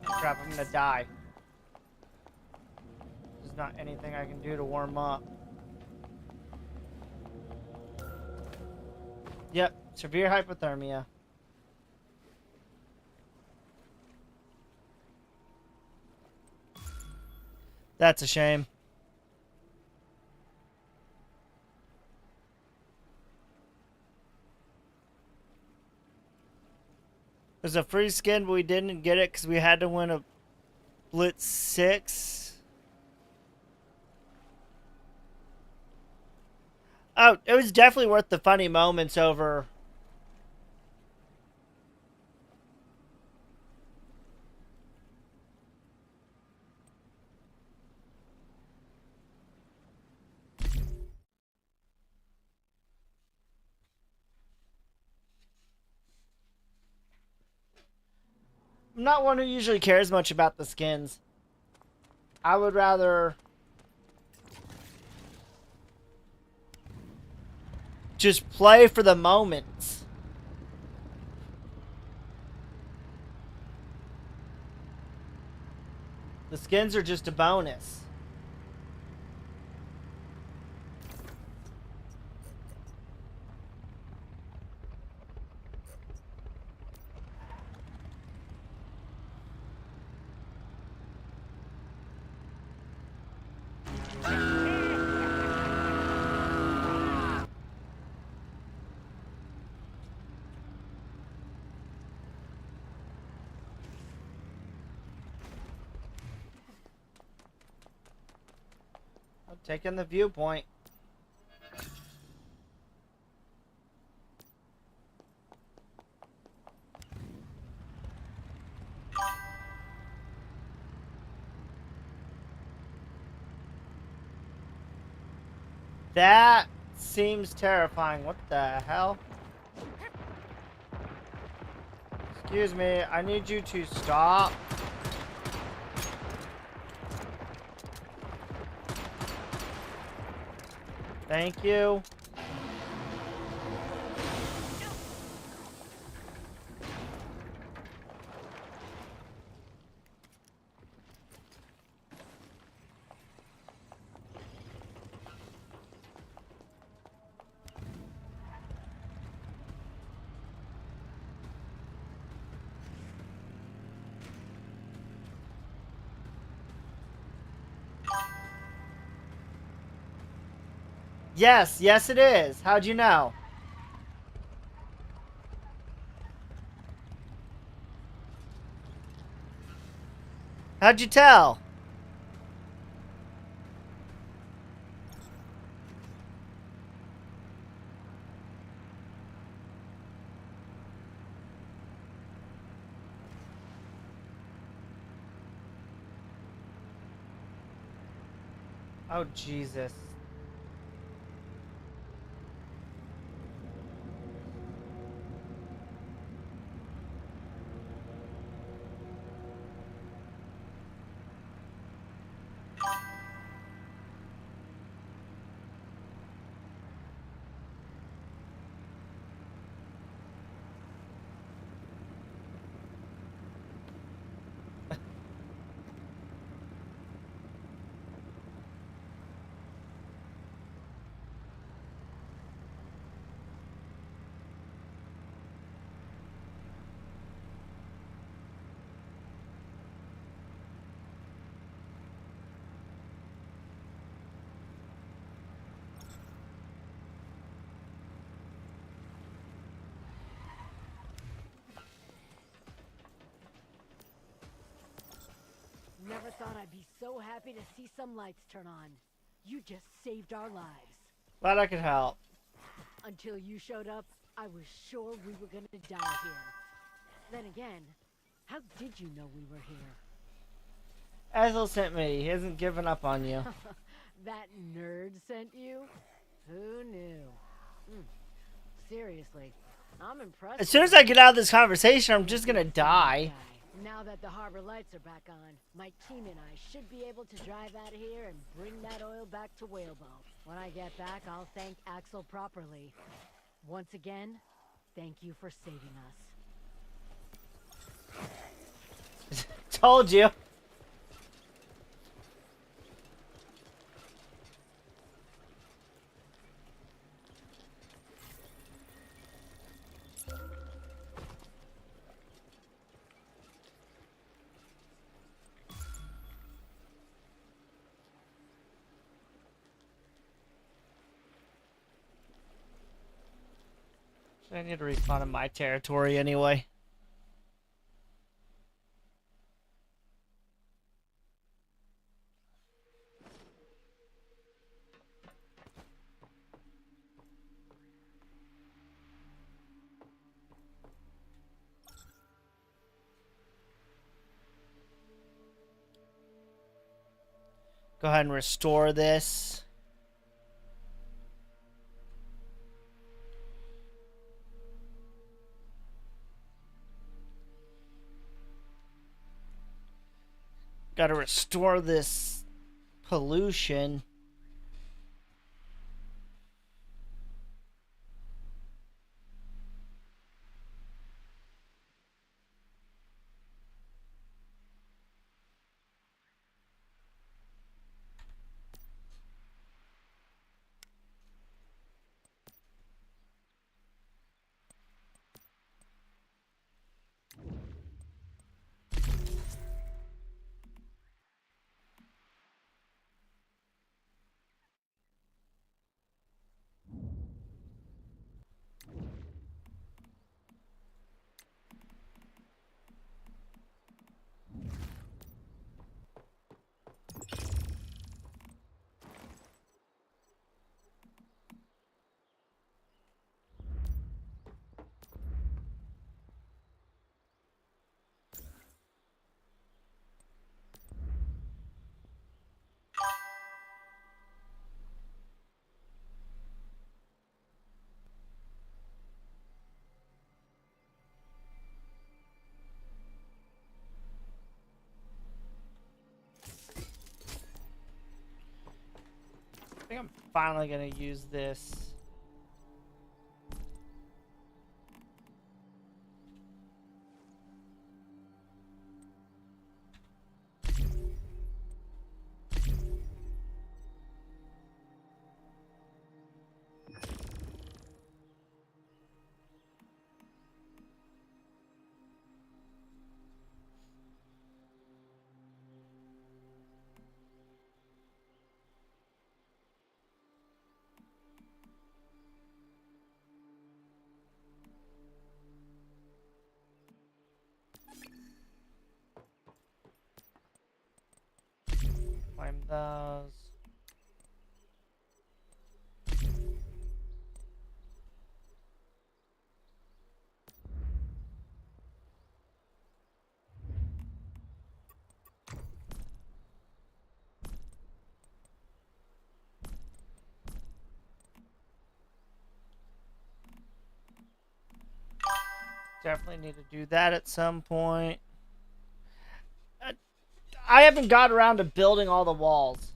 Crap, I'm gonna die. There's not anything I can do to warm up. Yep, severe hypothermia. That's a shame. There's a free skin, but we didn't get it because we had to win a Blitz 6. Oh, it was definitely worth the funny moments over. I'm not one who usually cares much about the skins. I would rather just play for the moments. The skins are just a bonus. I'm taking the viewpoint. That seems terrifying. What the hell? Excuse me, I need you to stop. Thank you. Yes, yes it is. How'd you know? How'd you tell? Oh, Jesus. Never thought I'd be so happy to see some lights turn on. You just saved our lives. Glad I could help. Until you showed up, I was sure we were gonna die here. Then again, how did you know we were here? Ethel sent me. He hasn't given up on you. That nerd sent you? Who knew? Seriously, I'm impressed. As soon as I get out of this conversation, I'm just gonna die. Now that the harbor lights are back on, my team and I should be able to drive out of here and bring that oil back to Whalebow. When I get back, I'll thank Axel properly. Once again, thank you for saving us. Told you. I need to respawn in my territory anyway. Go ahead and restore this. Got to restore this pollution. I think I'm finally gonna use this. Claim those. Definitely need to do that at some point. I haven't got around to building all the walls.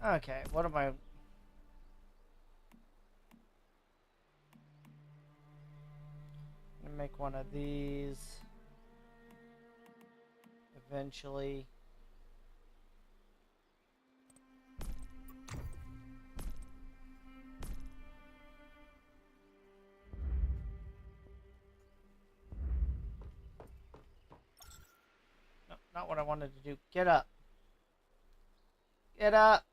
Okay, what am I... Make one of these eventually. No, not what I wanted to do. Get up. Get up.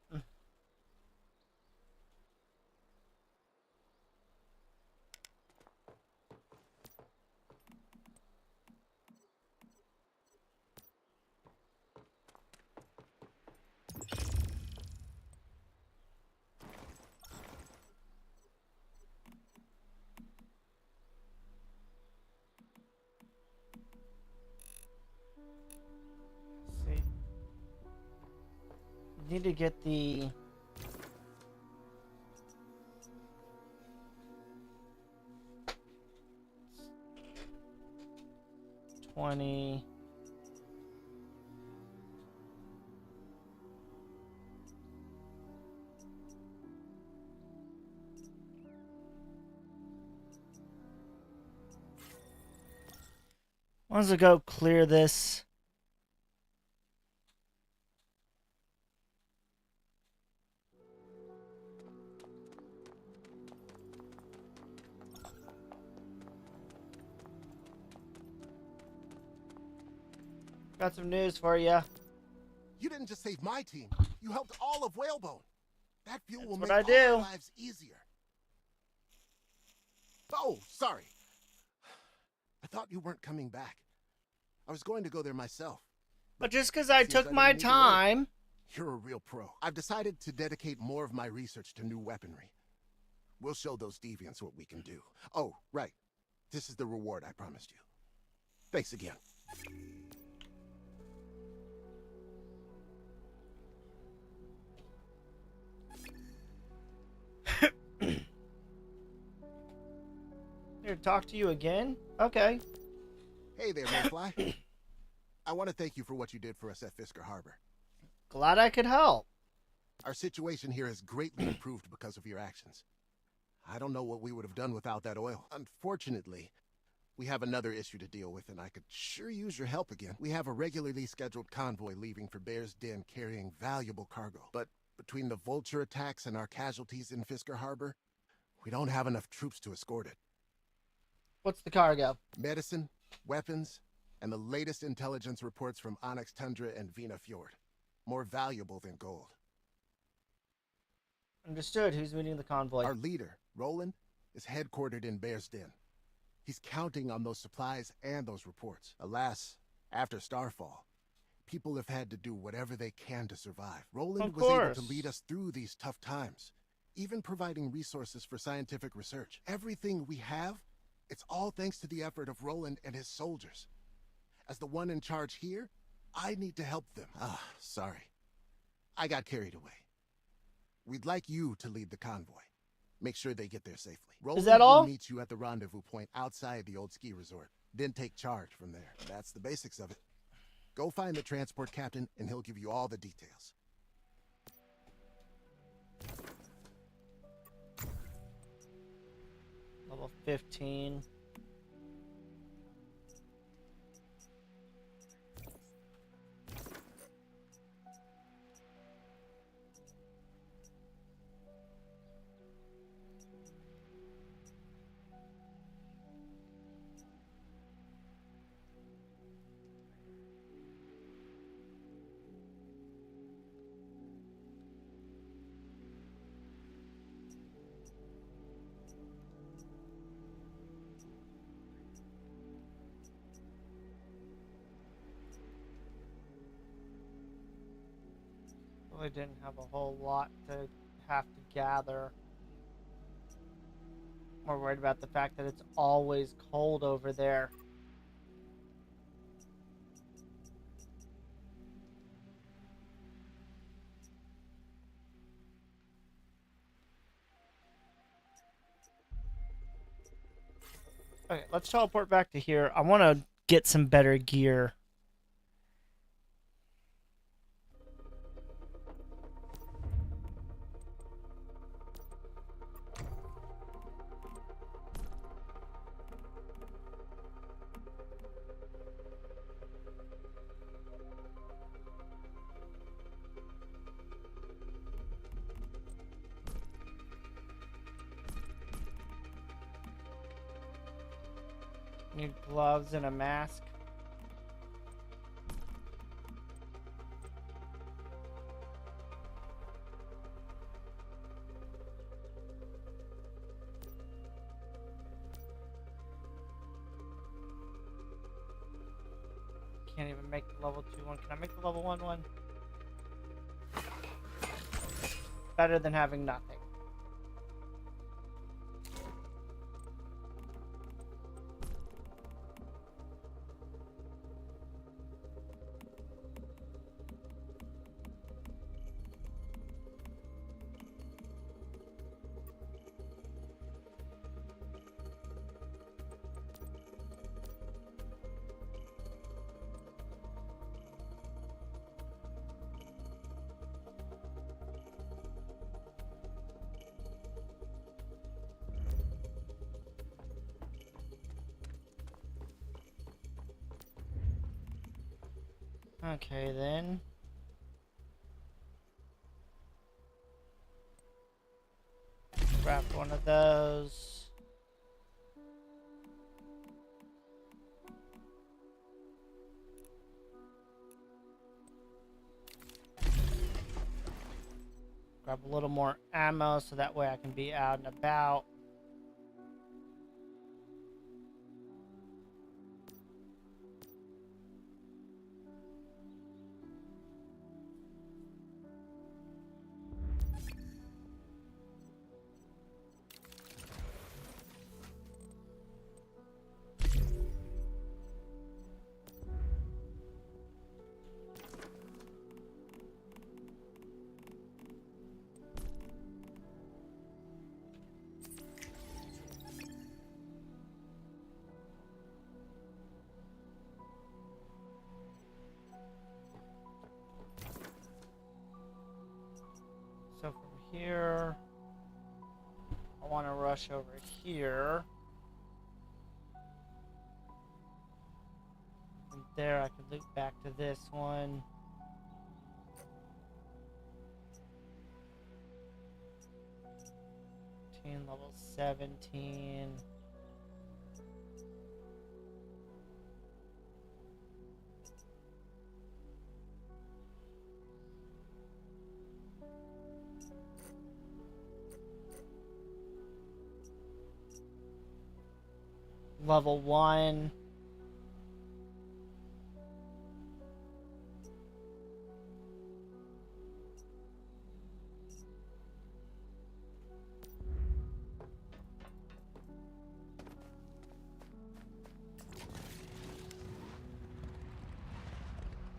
See. Need to get the... $20... Wants to go clear this. Got some news for you. You didn't just save my team. You helped all of Whalebone. That fuel will That's make what I all our do. lives easier. Oh, sorry. I thought you weren't coming back. I was going to go there myself. But just because I Seems took I my didn't need to wait. time. You're a real pro. I've decided to dedicate more of my research to new weaponry. We'll show those deviants what we can do. Oh, right. This is the reward I promised you. Thanks again. Here, talk to you again? Okay. Hey there, Mayfly. I want to thank you for what you did for us at Fisker Harbor. Glad I could help. Our situation here has greatly improved because of your actions. I don't know what we would have done without that oil. Unfortunately, we have another issue to deal with, and I could sure use your help again. We have a regularly scheduled convoy leaving for Bear's Den carrying valuable cargo. But between the Vulture attacks and our casualties in Fisker Harbor, we don't have enough troops to escort it. What's the cargo? Medicine, weapons, and the latest intelligence reports from Onyx Tundra and Vina Fjord. More valuable than gold. Understood. Who's leading the convoy? Our leader, Roland, is headquartered in Bear's Den. He's counting on those supplies and those reports. Alas, after Starfall, people have had to do whatever they can to survive. Roland Of was able course. to lead us through these tough times, even providing resources for scientific research. Everything we have, it's all thanks to the effort of Roland and his soldiers. As the one in charge here, I need to help them. Sorry. I got carried away. We'd like you to lead the convoy. Make sure they get there safely. Roland that all? will meet you at the rendezvous point outside the old ski resort. Then take charge from there. That's the basics of it. Go find the transport captain and he'll give you all the details. Level 15. Really didn't have a whole lot to have to gather. More worried about the fact that it's always cold over there. Okay, let's teleport back to here. I want to get some better gear. Need gloves and a mask. Can't even make the level 2 one. Can I make the level 1 one? Better than having nothing. Okay, then. Grab one of those. Grab a little more ammo so that way I can be out and about. So from here, I want to rush over here. From there, I can loop back to this one. Level 17. Level 1.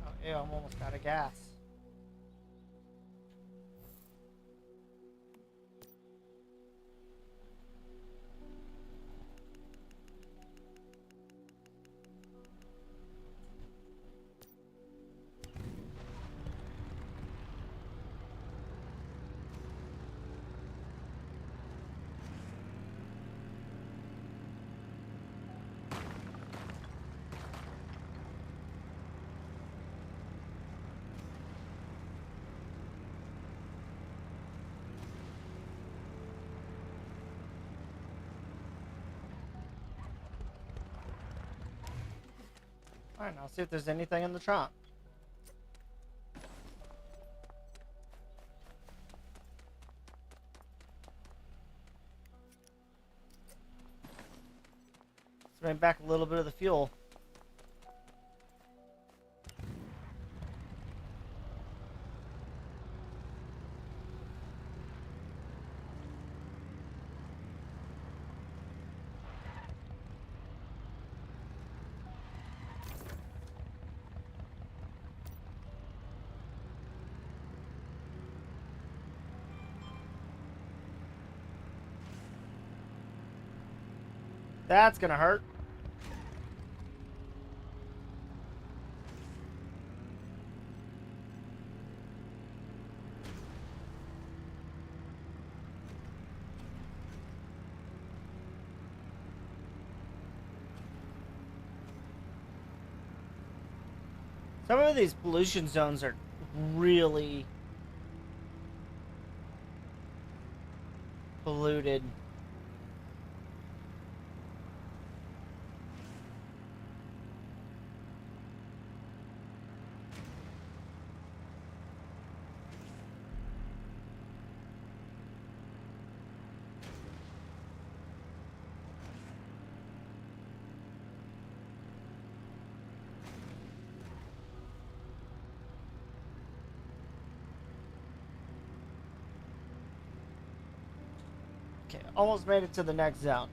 Oh, ew, I'm almost out of gas. Alright, now see if there's anything in the trunk. Let's bring back a little bit of the fuel. That's gonna hurt. Some of these pollution zones are really polluted. Okay, almost made it to the next zone.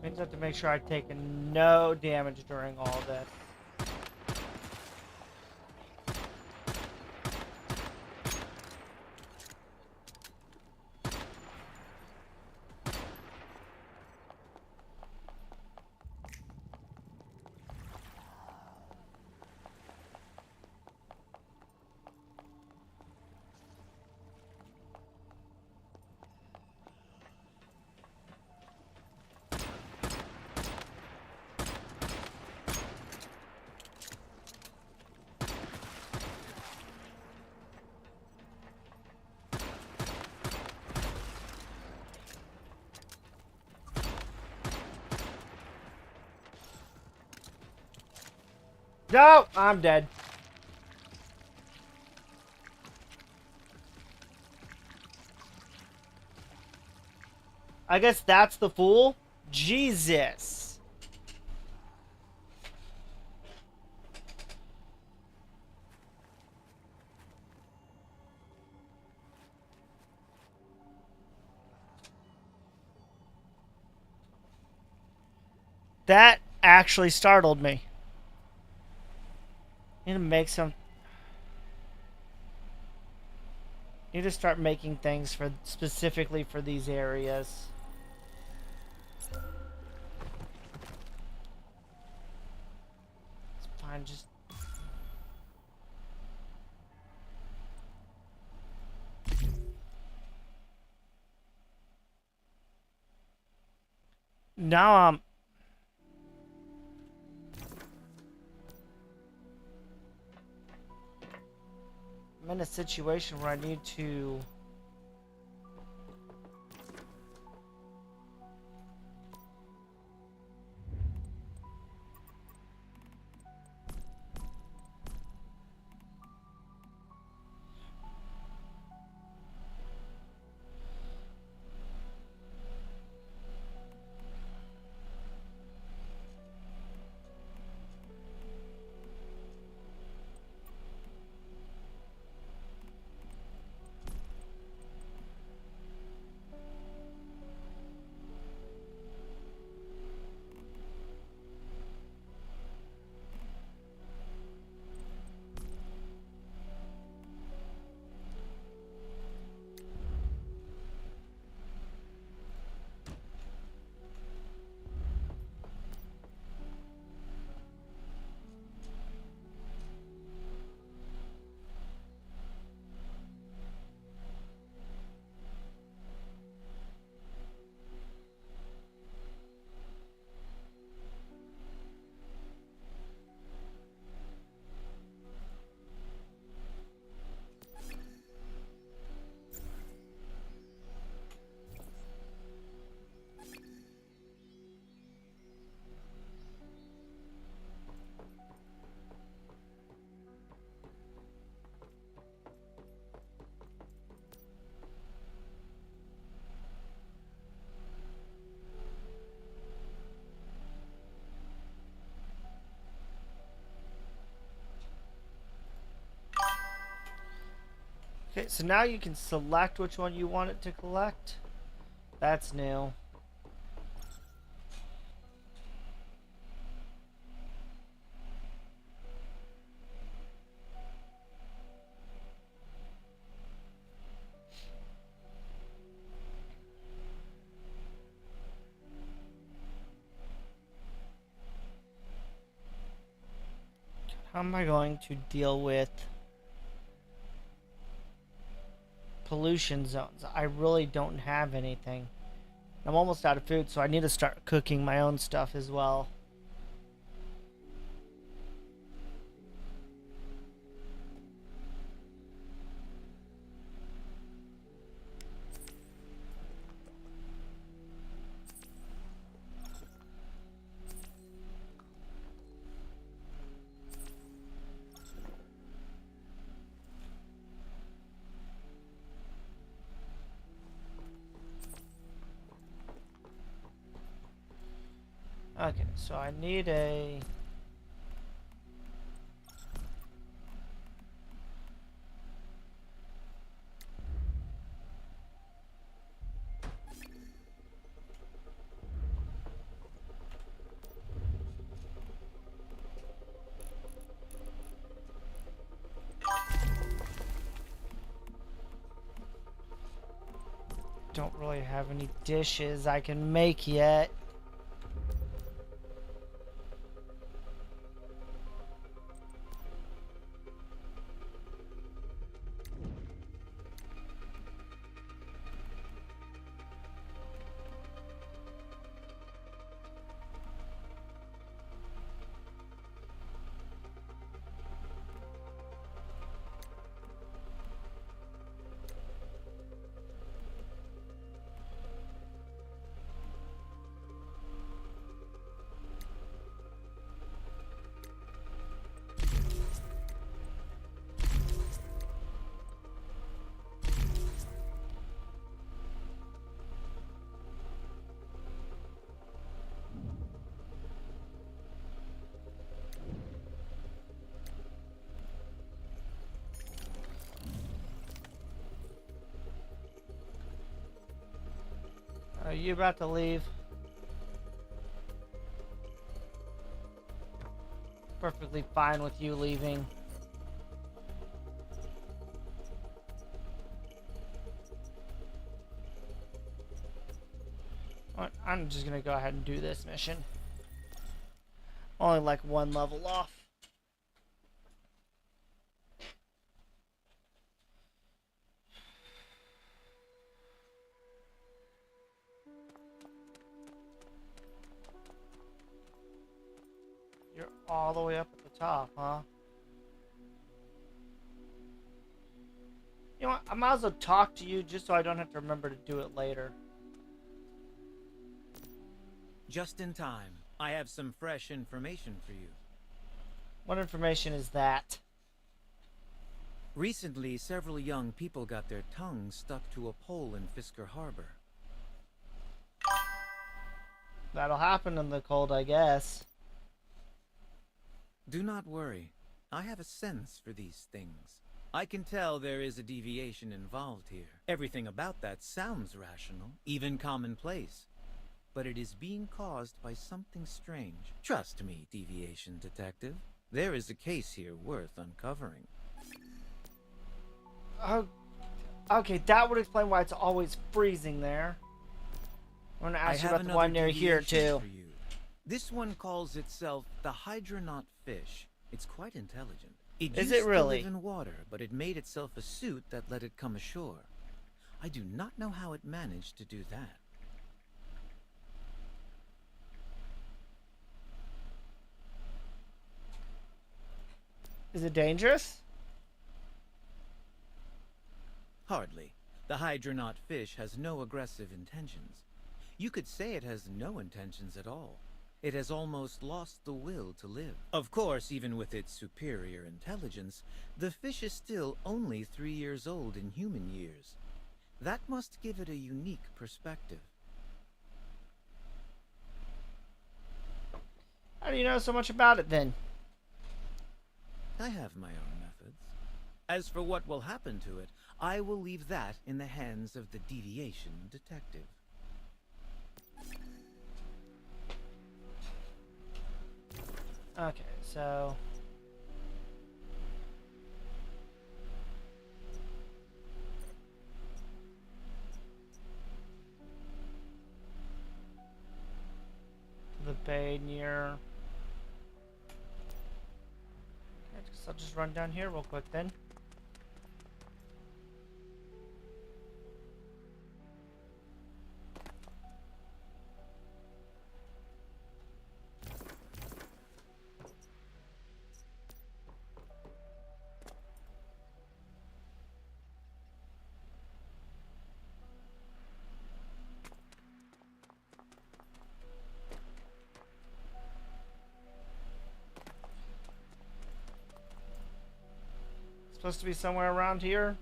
I just have to make sure I've taken no damage during all this. No, I'm dead. I guess that's the fool. Jesus. That actually startled me. Need to make some. Need to start making things for specifically for these areas. It's fine, just. Now I'm in a situation where I need to. Okay, so now you can select which one you want it to collect. That's new. How am I going to deal with pollution zones? I really don't have anything. I'm almost out of food, so I need to start cooking my own stuff as well. Okay, so I need a... Don't really have any dishes I can make yet. Are you about to leave? Perfectly fine with you leaving. I'm just gonna go ahead and do this mission. Only like one level off. You're all the way up at the top, huh? You know what? I might as well talk to you just so I don't have to remember to do it later. Just in time. I have some fresh information for you. What information is that? Recently, several young people got their tongues stuck to a pole in Fisker Harbor. That'll happen in the cold, I guess. Do not worry. I have a sense for these things. I can tell there is a deviation involved here. Everything about that sounds rational, even commonplace. But it is being caused by something strange. Trust me, Deviation Detective. There is a case here worth uncovering. Oh, okay, that would explain why it's always freezing there. I'm gonna ask you about the one near here too. For you. This one calls itself the Hydronaut fish. It's quite intelligent. It Is used it really? to live in water, but it made itself a suit that let it come ashore. I do not know how it managed to do that. Is it dangerous? Hardly. The Hydronaut fish has no aggressive intentions. You could say it has no intentions at all. It has almost lost the will to live. Of course, even with its superior intelligence, the fish is still only 3 years old in human years. That must give it a unique perspective. How do you know so much about it then? I have my own methods. As for what will happen to it, I will leave that in the hands of the Deviation Detective. Okay, so... the bay near... Okay, I'll just run down here real quick then. Supposed to be somewhere around here.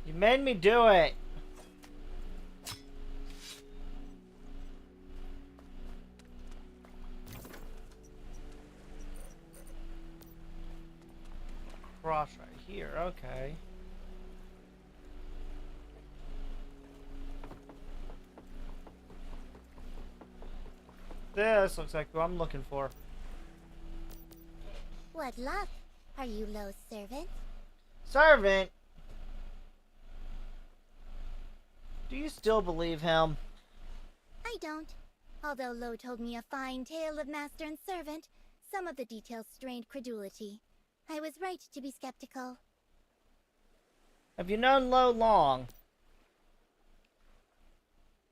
You made me do it. Cross right here, okay. This looks like who I'm looking for. What luck? Are you Lo's servant? Servant? Do you still believe him? I don't. Although Lo told me a fine tale of master and servant, some of the details strained credulity. I was right to be skeptical. Have you known Lo long?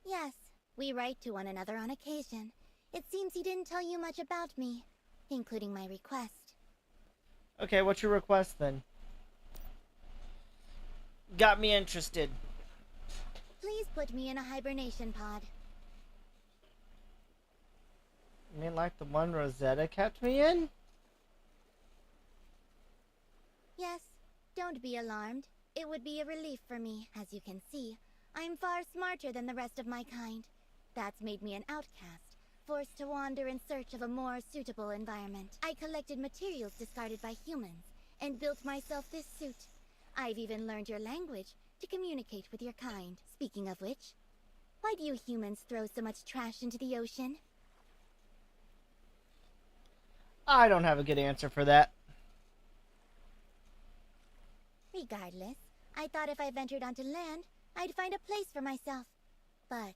Yes, we write to one another on occasion. It seems he didn't tell you much about me, including my request. Okay, what's your request then? Got me interested. Please put me in a hibernation pod. You mean like the one Rosetta kept me in? Yes, don't be alarmed. it would be a relief for me. As you can see, I'm far smarter than the rest of my kind. That's made me an outcast, forced to wander in search of a more suitable environment. I collected materials discarded by humans, and built myself this suit. I've even learned your language to communicate with your kind. Speaking of which, why do you humans throw so much trash into the ocean? I don't have a good answer for that. Regardless, I thought if I ventured onto land, I'd find a place for myself. But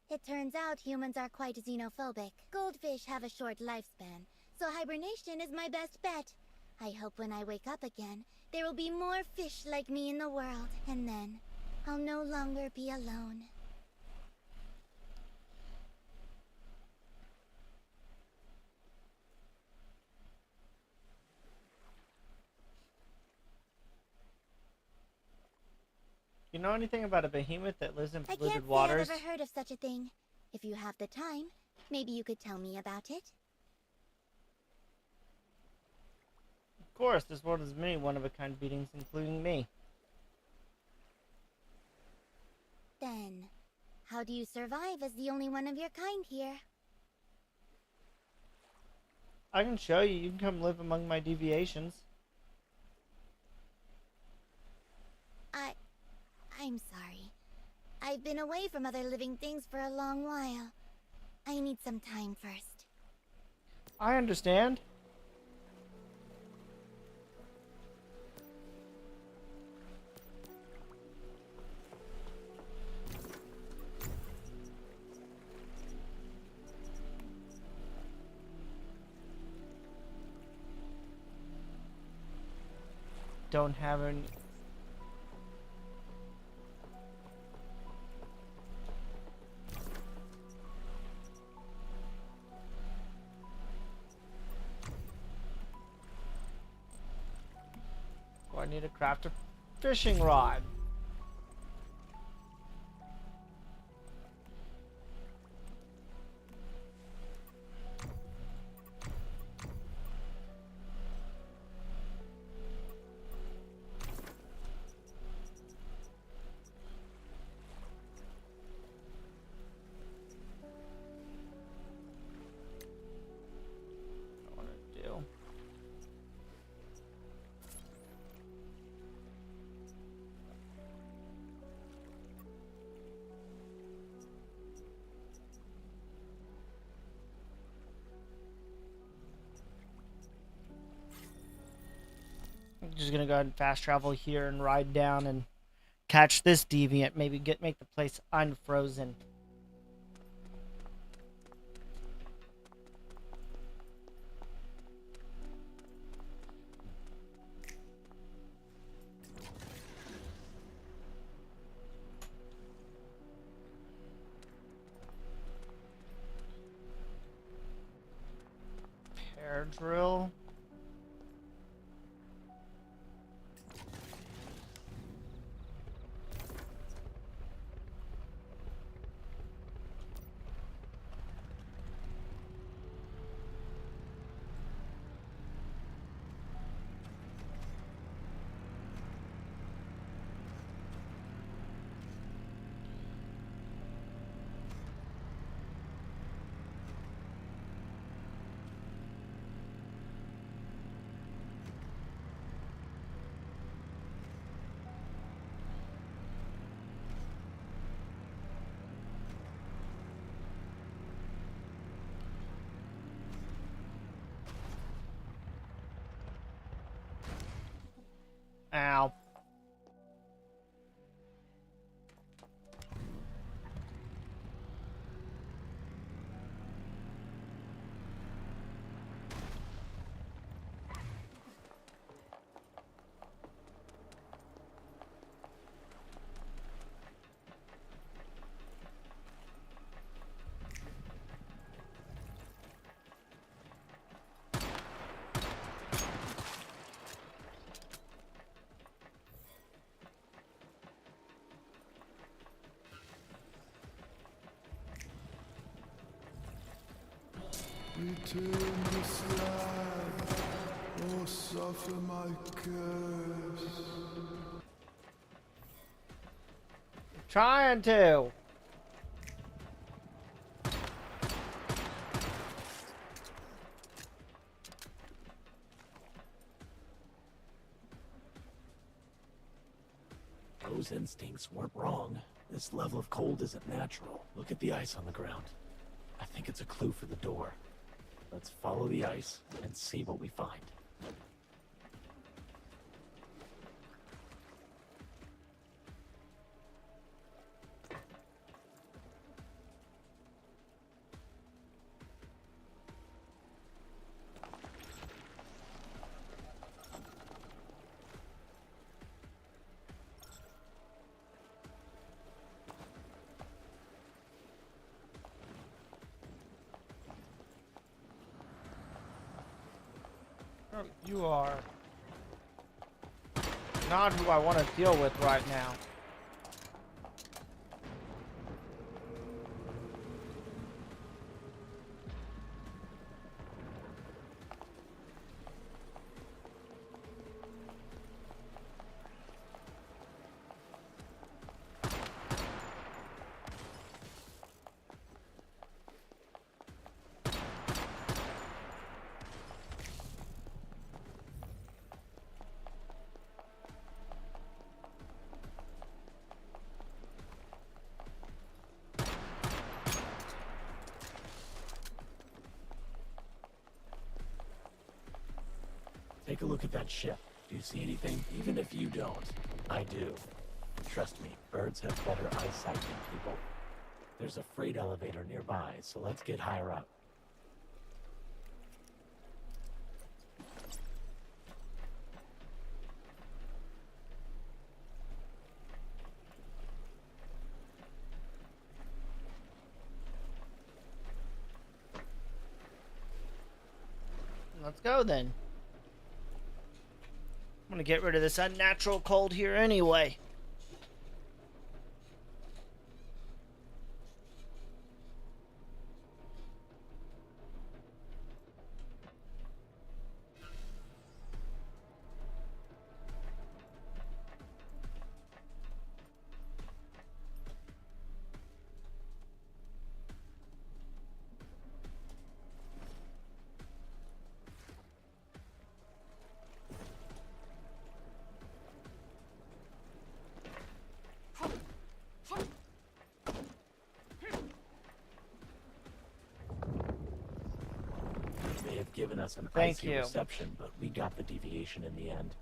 it turns out humans are quite xenophobic. Goldfish have a short lifespan, so hibernation is my best bet. I hope when I wake up again, there will be more fish like me in the world, and then I'll no longer be alone. You know anything about a behemoth that lives in I polluted can't say waters? I've ever heard of such a thing. If you have the time, maybe you could tell me about it. Of course, this world has many one-of-a-kind beings, including me. Then, how do you survive as the only one of your kind here? I can show you. You can come live among my deviations. I'm sorry. I've been away from other living things for a long while. I need some time first. I understand. Don't have any. I need to craft a fishing rod. I want to do. I'm just gonna go ahead and fast travel here and ride down and catch this deviant. Maybe make the place unfrozen. Pear drill. Ow. Return this land, or suffer my curse. Trying to. Those instincts weren't wrong. This level of cold isn't natural. Look at the ice on the ground. I think it's a clue for the door. Let's follow the ice and see what we find. You are not who I want to deal with right now. Take a look at that ship. Do you see anything? Even if you don't, I do. Trust me, birds have better eyesight than people. There's a freight elevator nearby, so let's get higher up. Let's go then. I'm gonna get rid of this unnatural cold here anyway. Given us an Thank icy you. reception, but we got the deviation in the end.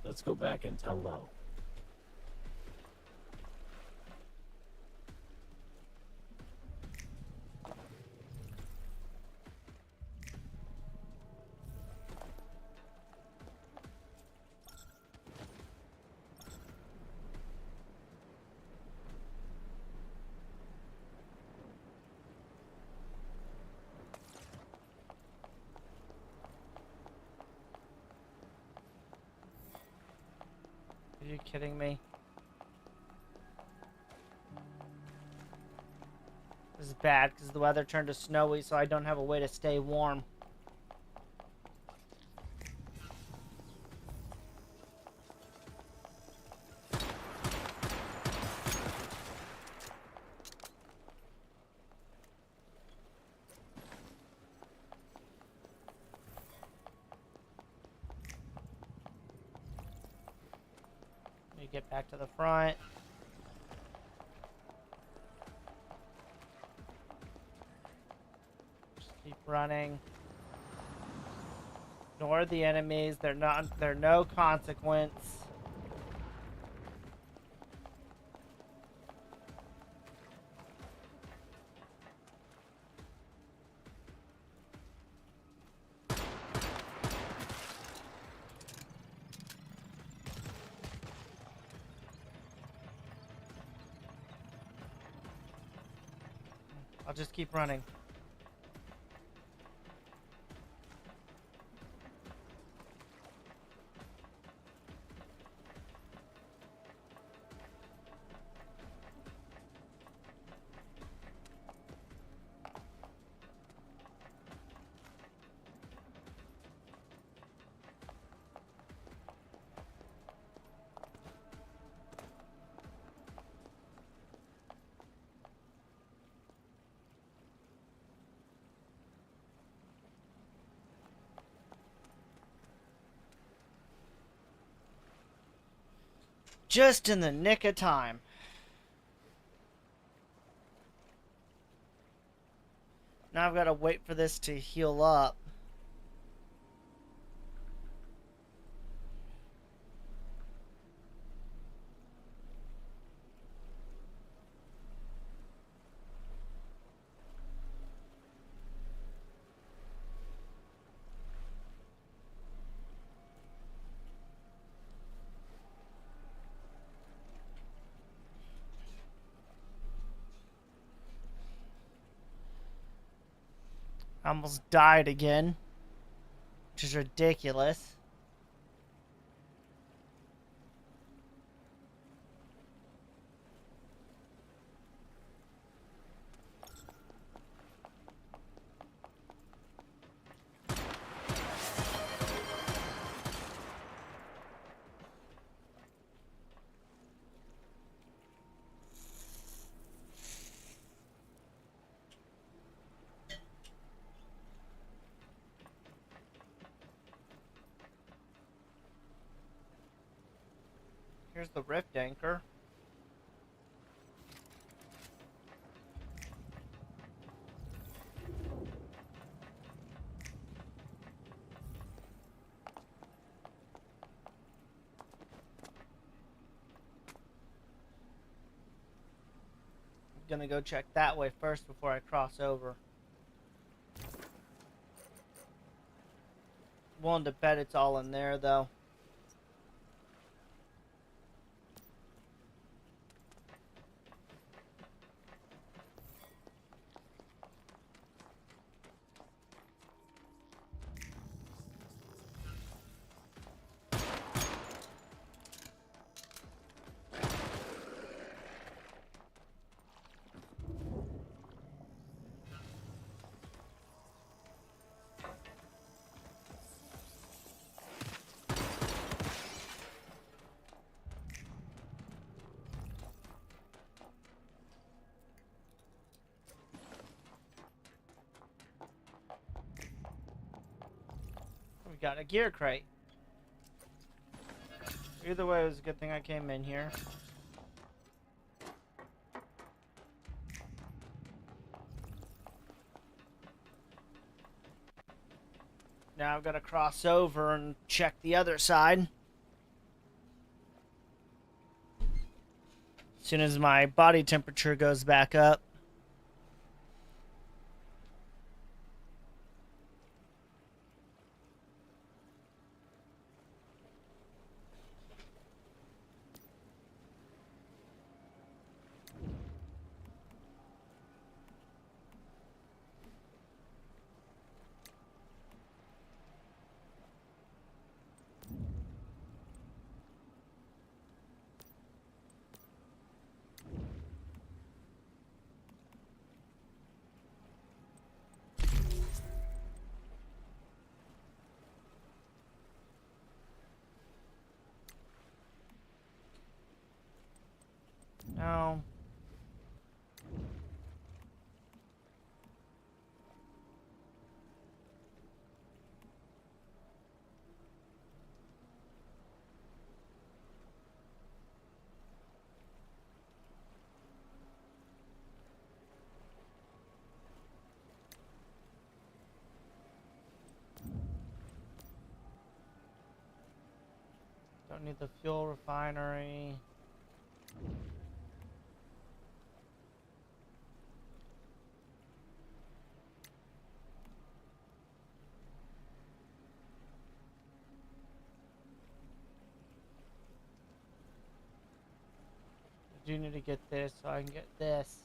Let's go back and tell Lo. Are you kidding me? This is bad because the weather turned to snowy, so I don't have a way to stay warm. Get back to the front. Just keep running. Ignore the enemies. They're no consequence. I'll just keep running. Just in the nick of time. Now I've got to wait for this to heal up. I almost died again, which is ridiculous. Here's the rift anchor. I'm gonna go check that way first before I cross over. Willing to bet it's all in there though. We got a gear crate. Either way, it was a good thing I came in here. Now I've got to cross over and check the other side. As soon as my body temperature goes back up. No. Don't need the fuel refinery. I do need to get this so I can get this.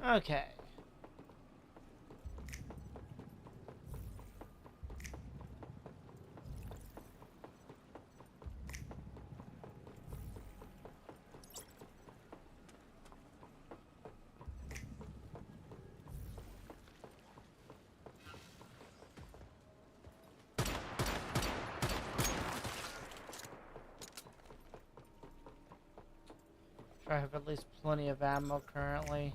Okay. Sure, I have at least plenty of ammo currently.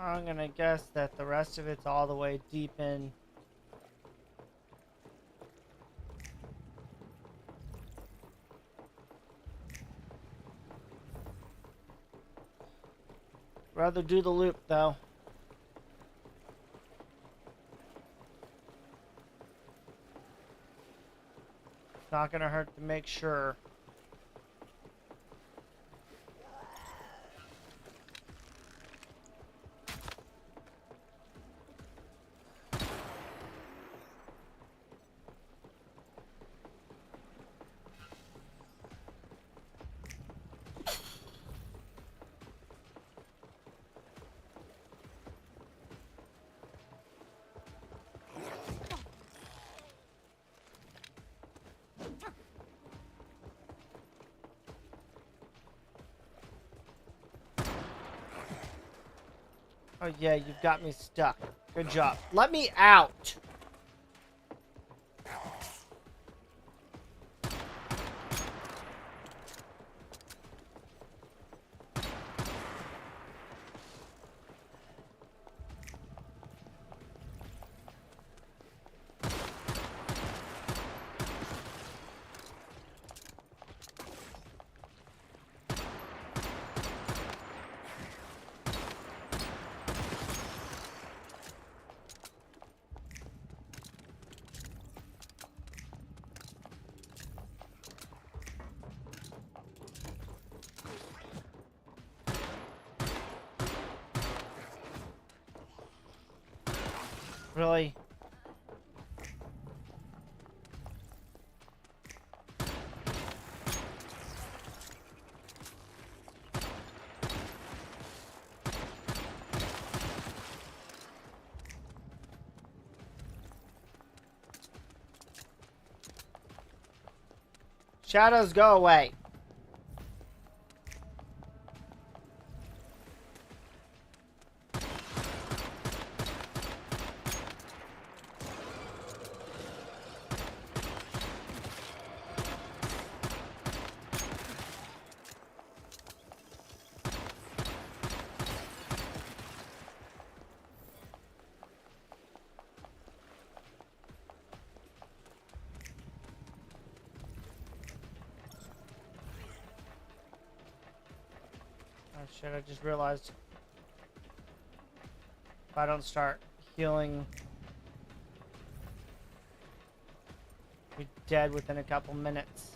I'm gonna guess that the rest of it's all the way deep in. Rather do the loop though. It's not gonna hurt to make sure. Oh yeah, you've got me stuck. Good job. Let me out! Really? Shadows, go away. Oh shit, I just realized if I don't start healing, I'll be dead within a couple minutes.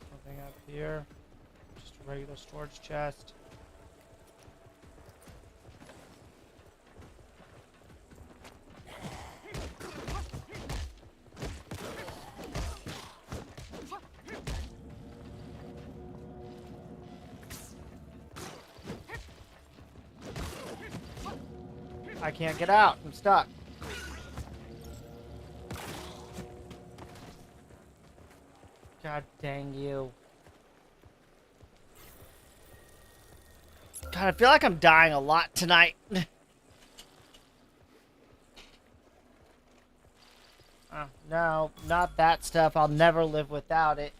Something up here. Just a regular storage chest. I can't get out. I'm stuck. God dang you. God, I feel like I'm dying a lot tonight. No, not that stuff. I'll never live without it.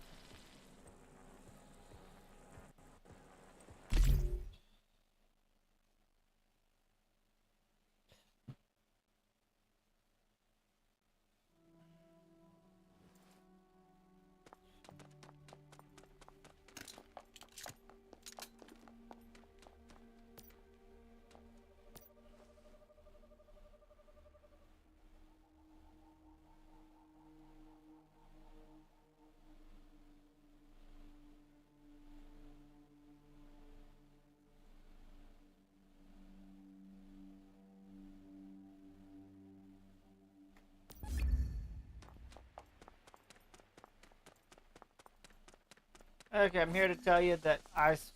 Okay, I'm here to tell you that ice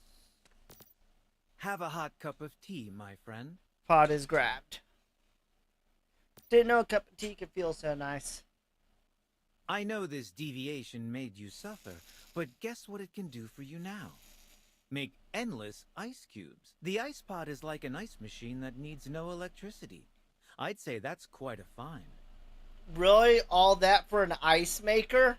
Have a hot cup of tea, my friend. pod is grabbed. Didn't know a cup of tea could feel so nice. I know this deviation made you suffer, but guess what it can do for you now? Make endless ice cubes. The ice pod is like an ice machine that needs no electricity. I'd say that's quite a find. Really? All that for an ice maker?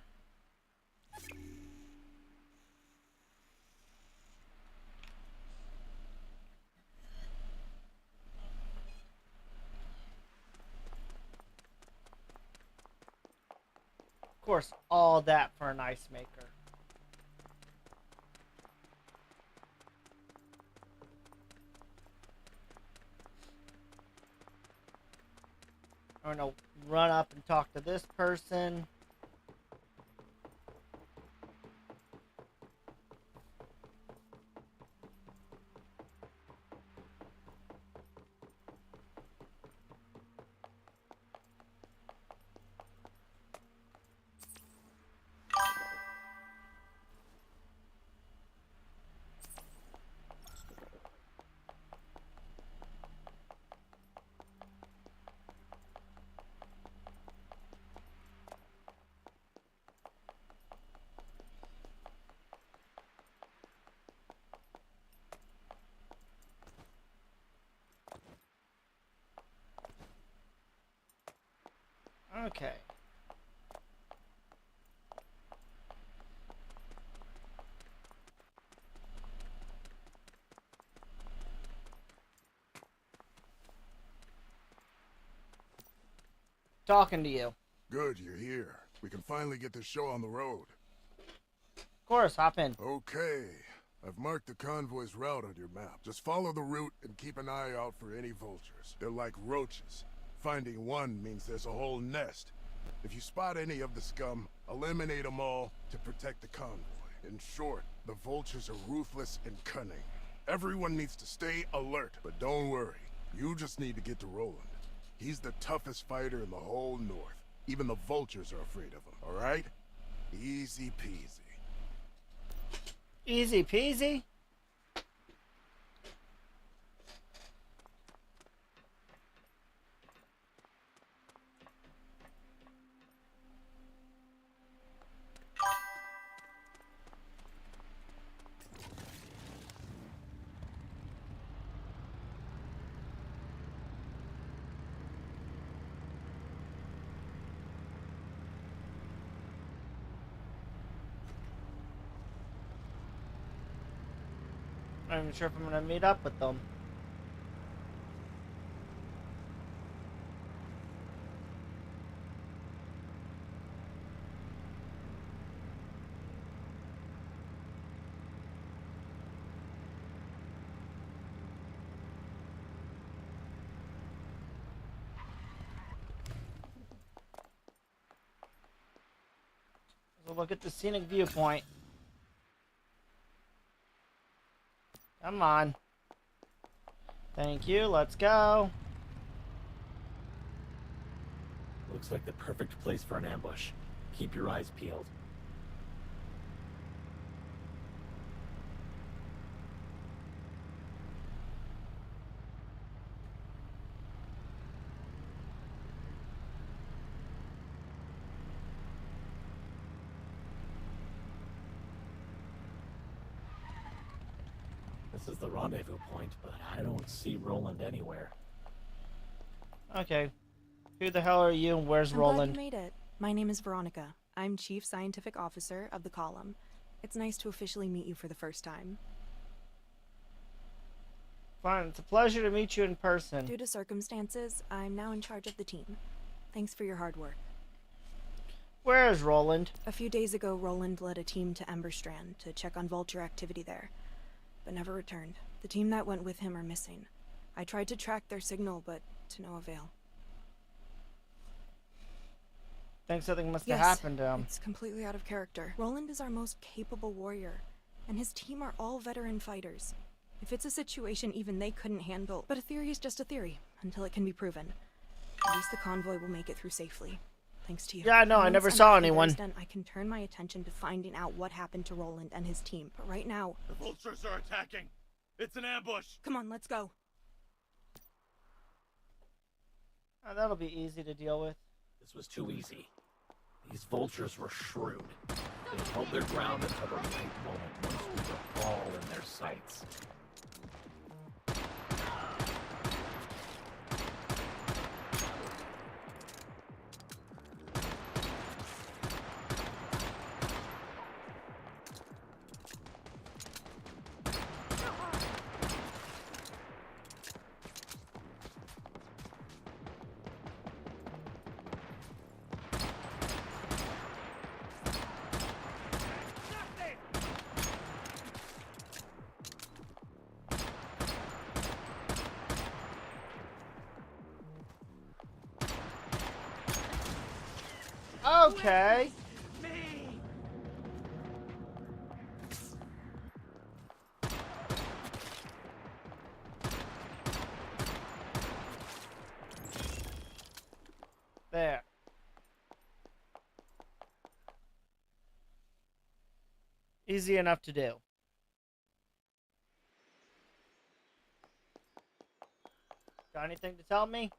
Of course, all that for an ice maker. I'm gonna run up and talk to this person. Okay. Talking to you. Good, you're here. We can finally get this show on the road. Of course, hop in. Okay. I've marked the convoy's route on your map. Just follow the route and keep an eye out for any vultures. They're like roaches. Finding one means there's a whole nest. If you spot any of the scum, eliminate them all to protect the convoy. In short, the vultures are ruthless and cunning. Everyone needs to stay alert, but don't worry. You just need to get to Roland. He's the toughest fighter in the whole North. Even the vultures are afraid of him, alright? Easy peasy. Easy peasy. I'm not even sure if I'm gonna meet up with them. So look at the scenic viewpoint. Come on. Thank you. Let's go. Looks like the perfect place for an ambush. Keep your eyes peeled. This is the rendezvous point, but I don't see Roland anywhere. Okay. Who the hell are you and where's Roland? I'm glad you made it. My name is Veronica. I'm Chief Scientific Officer of the Column. It's nice to officially meet you for the first time. Fine. It's a pleasure to meet you in person. Due to circumstances, I'm now in charge of the team. Thanks for your hard work. Where is Roland? A few days ago, Roland led a team to Emberstrand to check on vulture activity there, but never returned. The team that went with him are missing. I tried to track their signal, but to no avail. Think something must Yes, have happened to him. it's completely out of character. Roland is our most capable warrior, and his team are all veteran fighters. If it's a situation even they couldn't handle, but a theory is just a theory, until it can be proven. At least the convoy will make it through safely. Thanks to you. Yeah, I know, I Once never I'm saw back in anyone. Bearsden, I can turn my attention to finding out what happened to Roland and his team. But right now, The vultures are attacking. It's an ambush. come on, let's go. Oh, that'll be easy to deal with. This was too easy. These vultures were shrewd. They held their ground until the right moment once we were all in their sights. Okay. There. Easy enough to do. Got anything to tell me?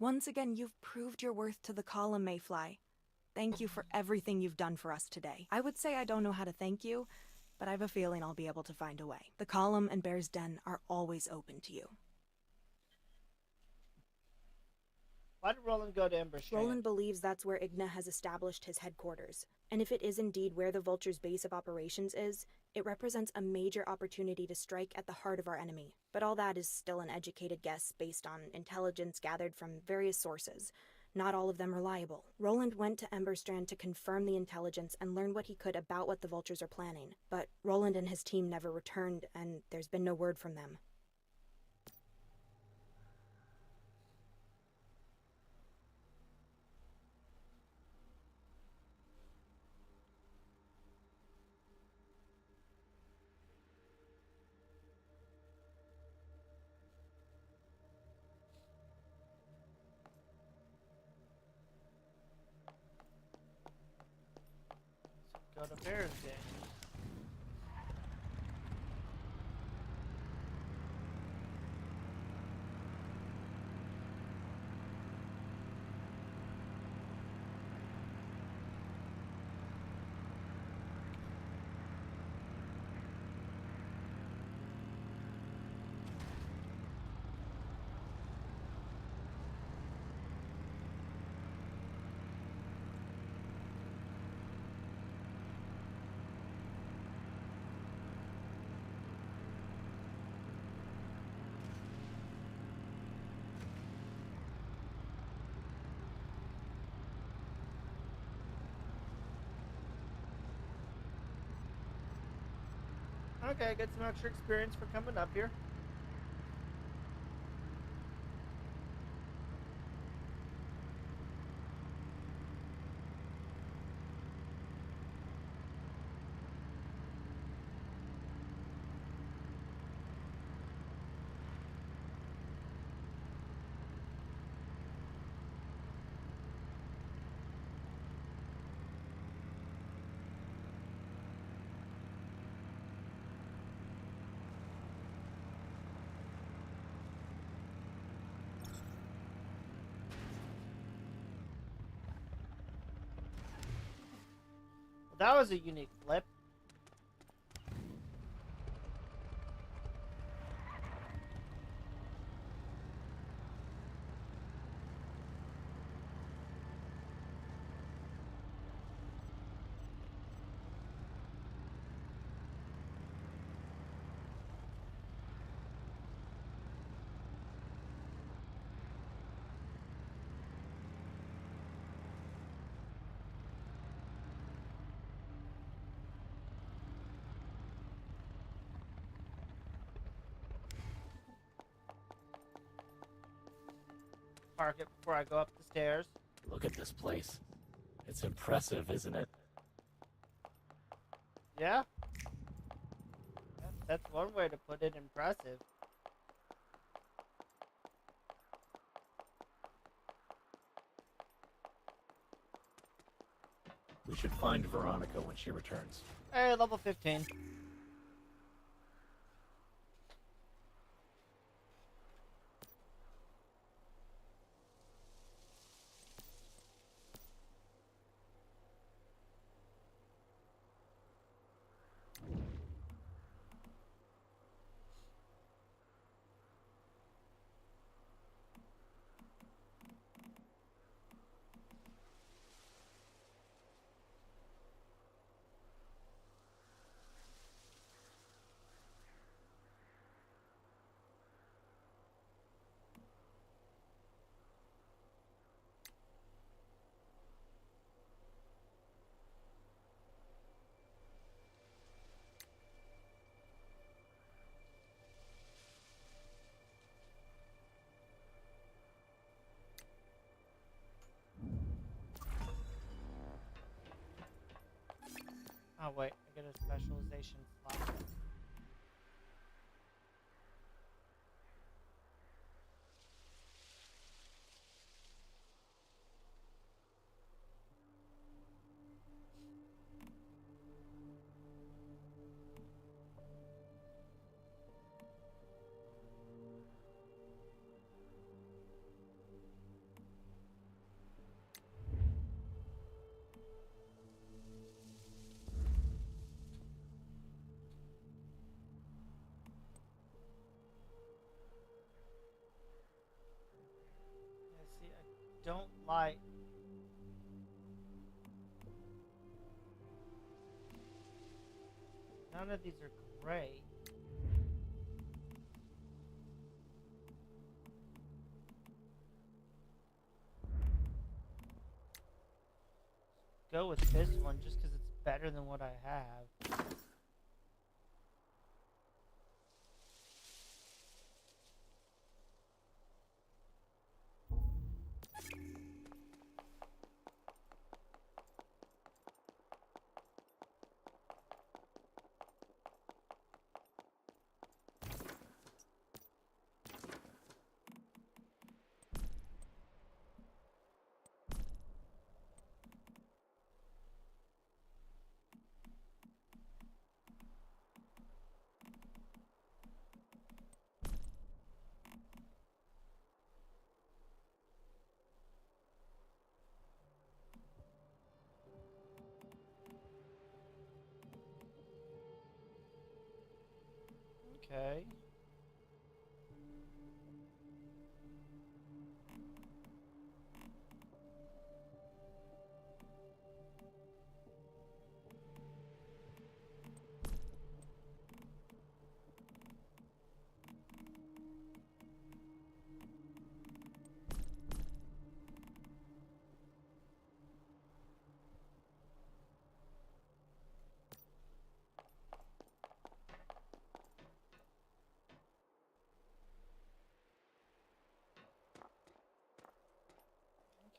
Once again, you've proved your worth to the column, Mayfly. Thank you for everything you've done for us today. I would say I don't know how to thank you, but I have a feeling I'll be able to find a way. The column and Bear's Den are always open to you. Why did Roland go to Emberstrand? Roland believes that's where Igna has established his headquarters, and if it is indeed where the Vulture's base of operations is, it represents a major opportunity to strike at the heart of our enemy. But all that is still an educated guess based on intelligence gathered from various sources, not all of them reliable. Roland went to Emberstrand to confirm the intelligence and learn what he could about what the Vultures are planning, but Roland and his team never returned, and there's been no word from them. Go to Bear's Den. Okay, get some extra experience for coming up here. That was a unique flip. Park it before I go up the stairs. Look at this place. It's impressive, isn't it? Yeah? That's one way to put it, impressive. We should find Veronica when she returns. Hey, level 15. Oh wait, I get a specialization slot. Yeah, see, I don't like. None of these are great. Go with this one just because it's better than what I have. Okay.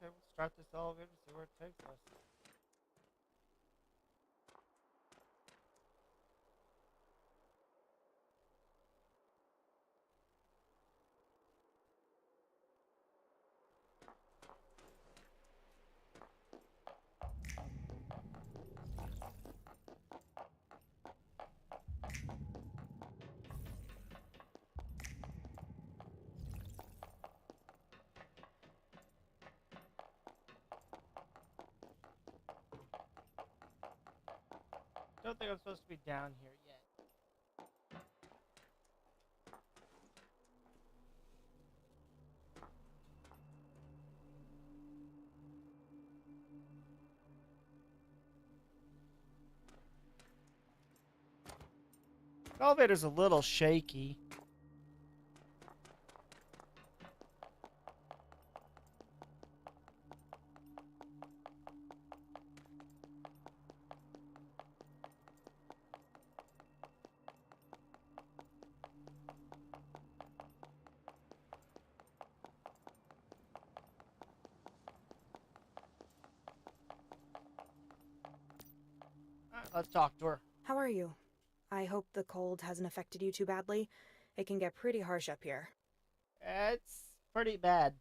Okay, we'll start this elevator and see where it takes us. Don't think I'm supposed to be down here yet. The elevator's a little shaky. Alright, let's talk to her. How are you? I hope the cold hasn't affected you too badly. It can get pretty harsh up here. It's pretty bad.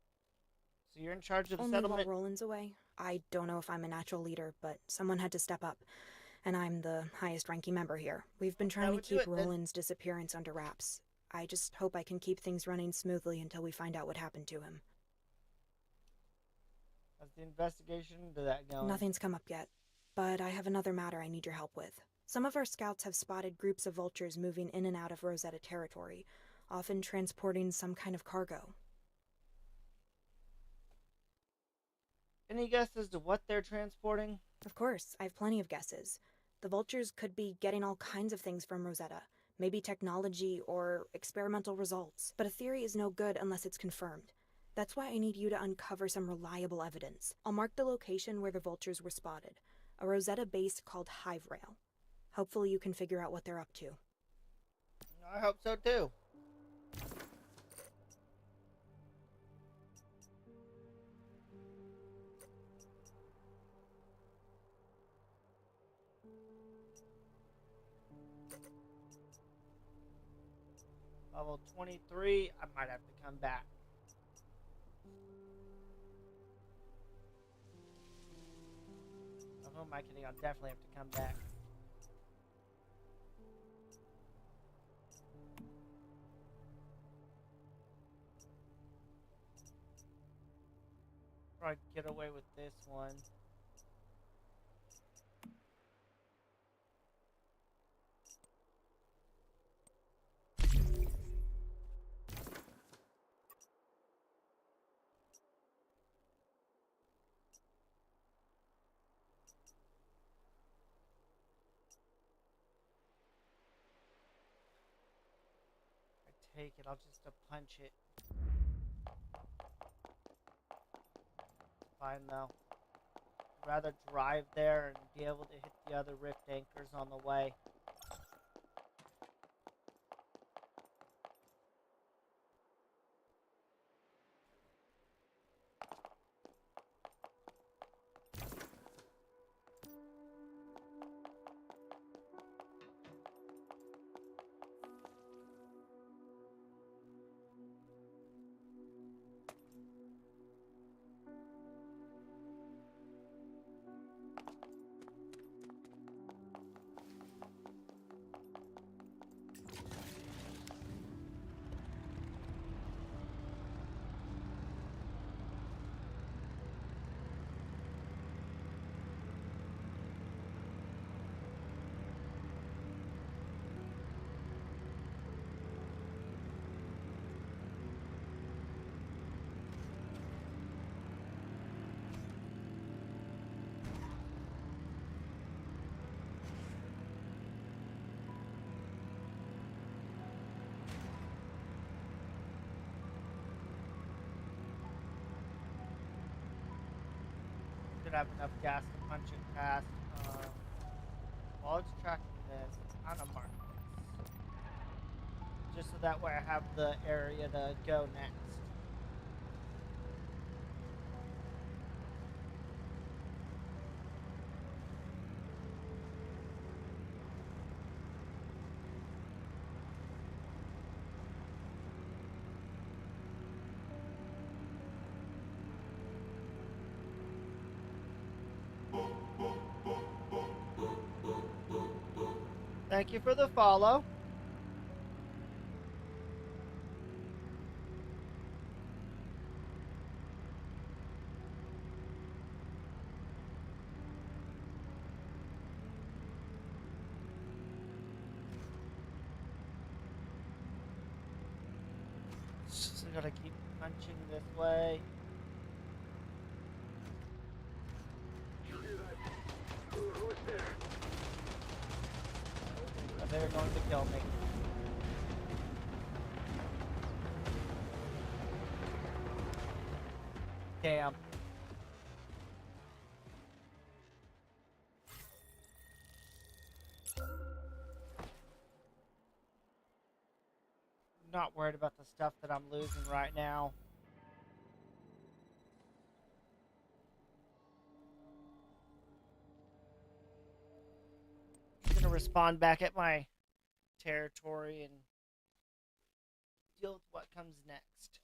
So you're in charge of the Only settlement? while Roland's away. I don't know if I'm a natural leader, but someone had to step up. And I'm the highest ranking member here. We've been trying to would do keep it then. Roland's disappearance under wraps. I just hope I can keep things running smoothly until we find out what happened to him. How's the investigation into that going? Nothing's come up yet, but I have another matter I need your help with. Some of our scouts have spotted groups of vultures moving in and out of Rosetta territory, often transporting some kind of cargo. Any guess as to what they're transporting? Of course, I have plenty of guesses. The vultures could be getting all kinds of things from Rosetta, maybe technology or experimental results. But a theory is no good unless it's confirmed. That's why I need you to uncover some reliable evidence. I'll mark the location where the vultures were spotted, a Rosetta base called Hive Rail. Hopefully you can figure out what they're up to. I hope so too. Level 23, I might have to come back. Oh, who am I kidding? I'll definitely have to come back. Probably get away with this one. Take it, I'll just punch it. Fine though. I'd rather drive there and be able to hit the other rift anchors on the way. Should have enough gas to punch it past. While it's tracking this, I'm gonna mark this. Just so that way I have the area to go next. Thank you for the follow. Just gotta keep punching this way. They're going to kill me. Damn. Not worried about the stuff that I'm losing right now. Respawn back at my territory and deal with what comes next.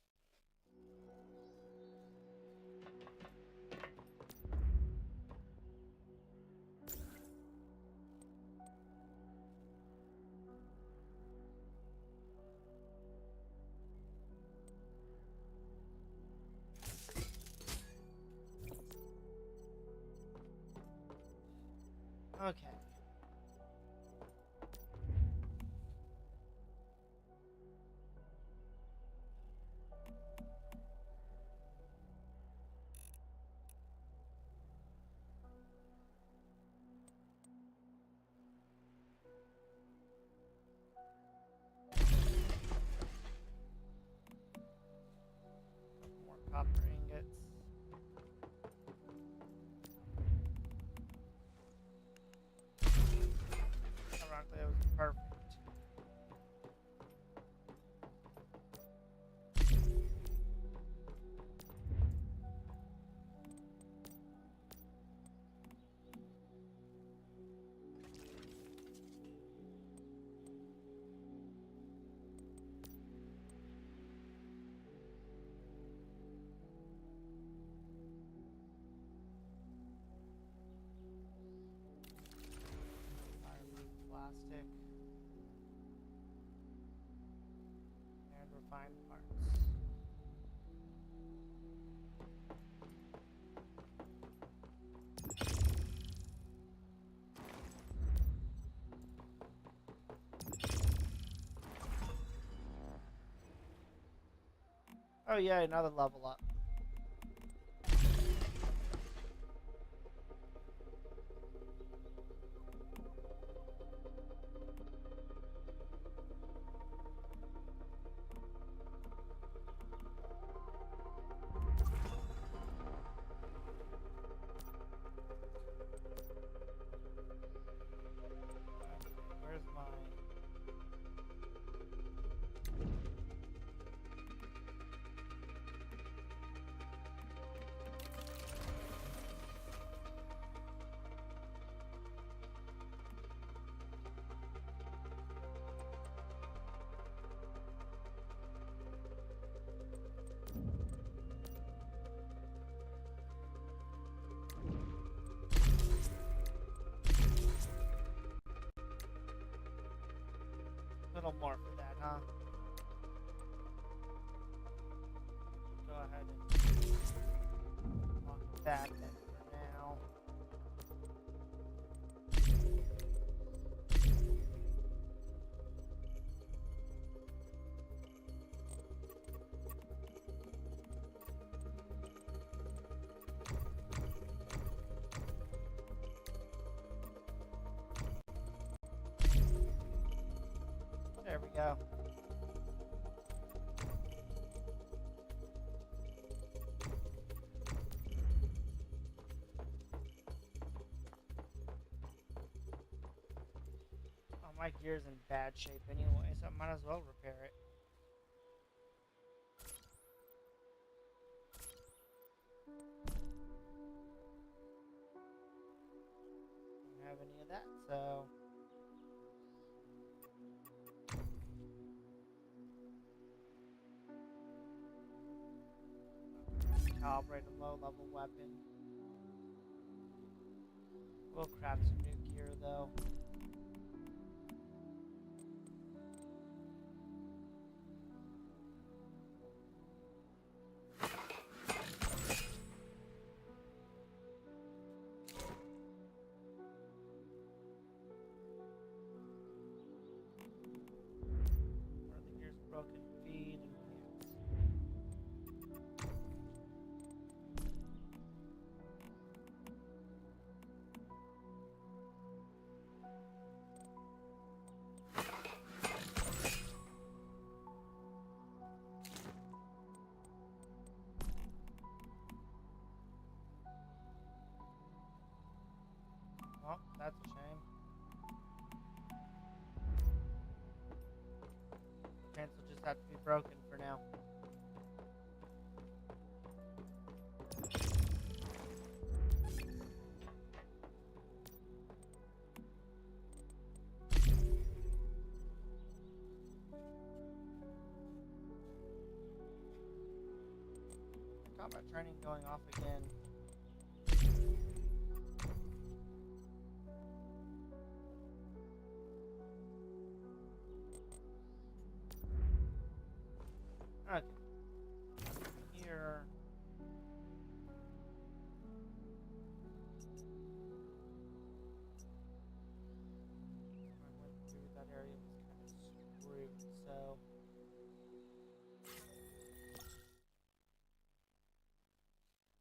Okay. More copper ingots. Ironically, that was perfect. Fireproof plastic and refined parts. Oh yeah, another level up. Where's mine? A little more for that, huh? Go ahead and lock that then for now. There we go. Oh, my gear's in bad shape anyway, so I might as well repair it. Don't have any of that, so calibrate a low-level weapon. We'll craft some new gear though. Where the gear's broken, feed and pants. Well, that's a shame. Pants will just have to be broken for now. Combat training going off again. Okay. Here.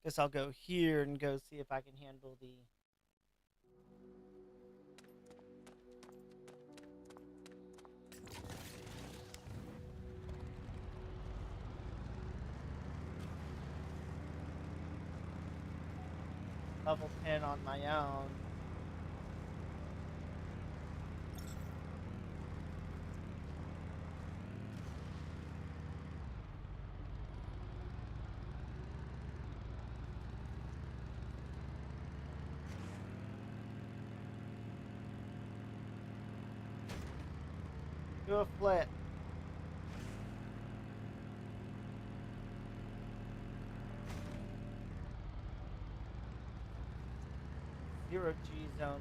Guess I'll go here and go see if I can handle the... level 10 on my own. Do a flip. Zero G zones.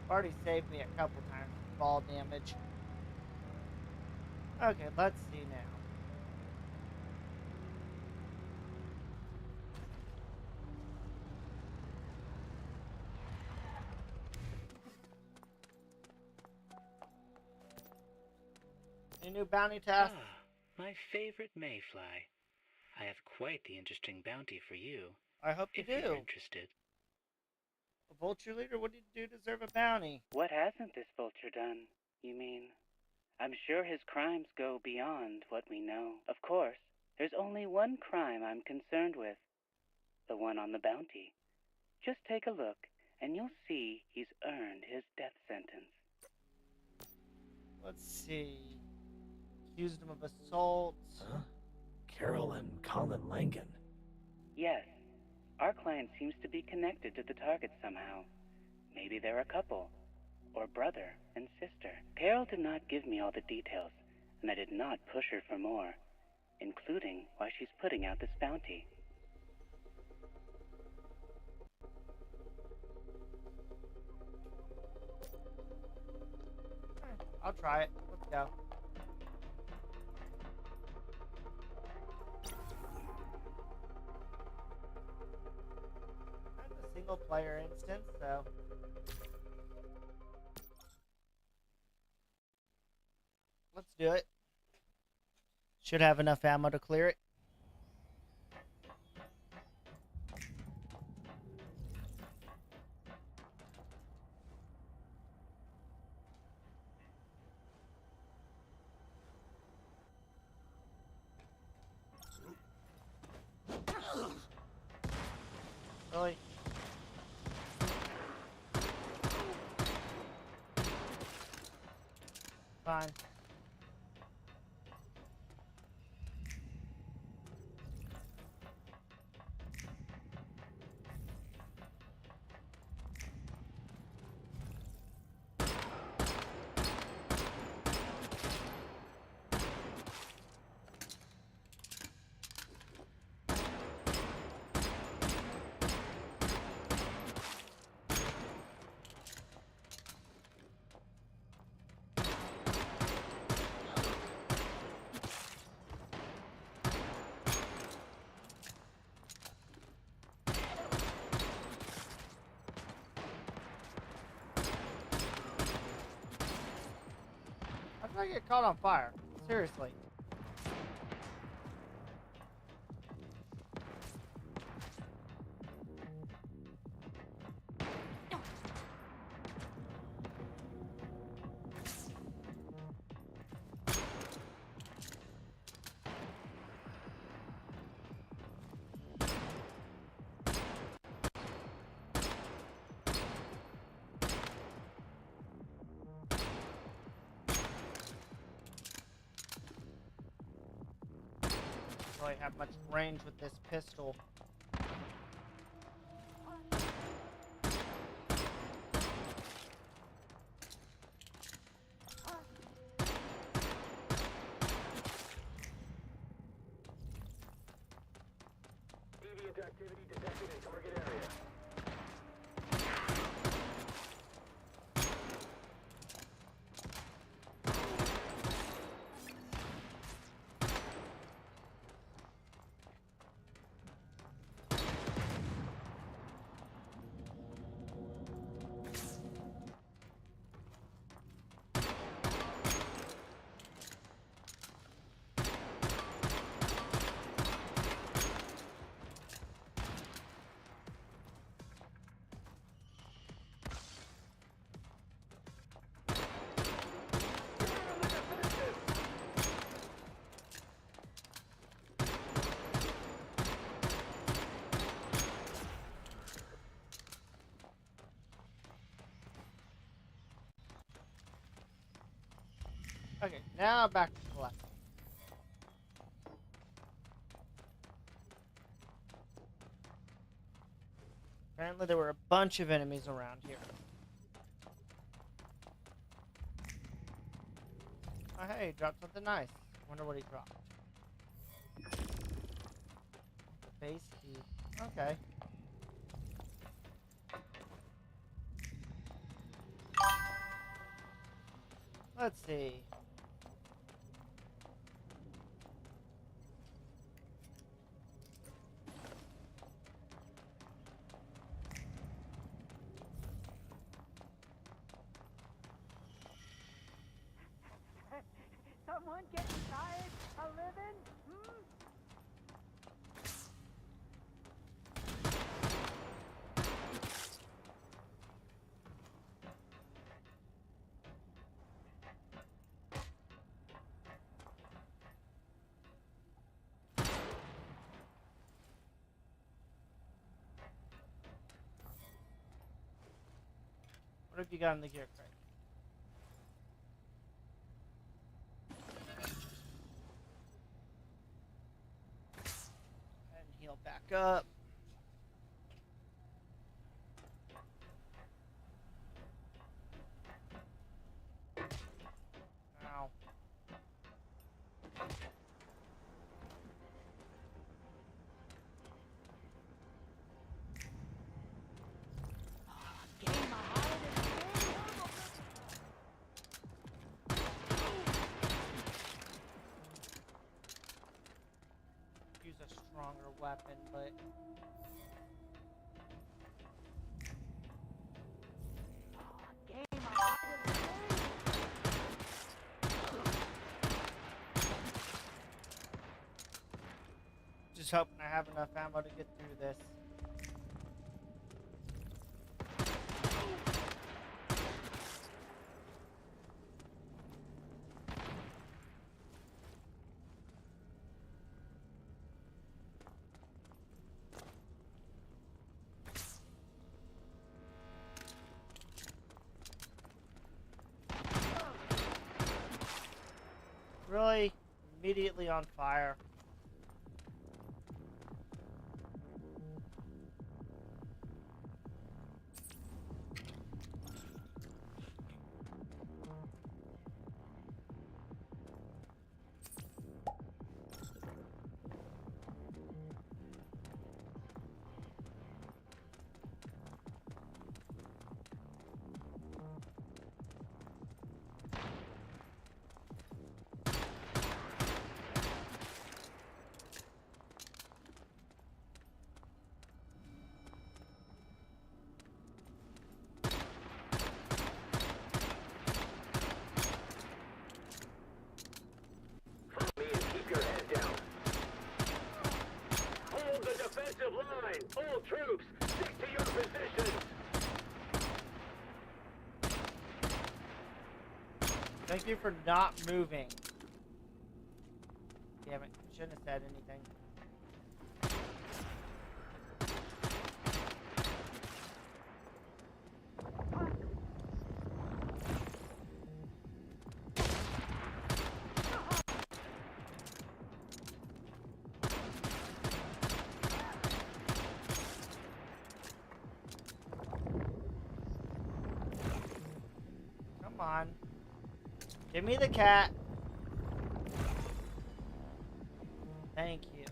Already saved me a couple times with ball damage. Okay, let's see now. Any new bounty tasks? Ah, my favorite mayfly. I have quite the interesting bounty for you, I hope you if you're do. interested. A vulture leader, what did you do to deserve a bounty? What hasn't this vulture done, you mean? I'm sure his crimes go beyond what we know. Of course, there's only one crime I'm concerned with. The one on the bounty. Just take a look, and you'll see he's earned his death sentence. Let's see. Accused him of assault. Huh? Carol and Colin Langan. Yes, our client seems to be connected to the target somehow. Maybe they're a couple, or brother and sister. Carol did not give me all the details, and I did not push her for more, including why she's putting out this bounty. I'll try it. Let's go. That's a single player instance, so. Let's do it. Should have enough ammo to clear it. Really? Fine. How did I get caught on fire? Seriously. Really have much range with this pistol. Deviant activity detected in target area. Okay, now back to collecting. Apparently there were a bunch of enemies around here. Oh hey, he dropped something nice. Wonder what he dropped. Base key. Okay. Let's see. Someone getting tired of living? Hmm? What have you got in the gear crate? And heal back up. Ow. Use a stronger weapon, but just hoping I have enough ammo to get through this. Really? Immediately on fire. All troops, stick to your positions! Thank you for not moving. Damn it, shouldn't have said anything. Come on. Give me the cat. Thank you.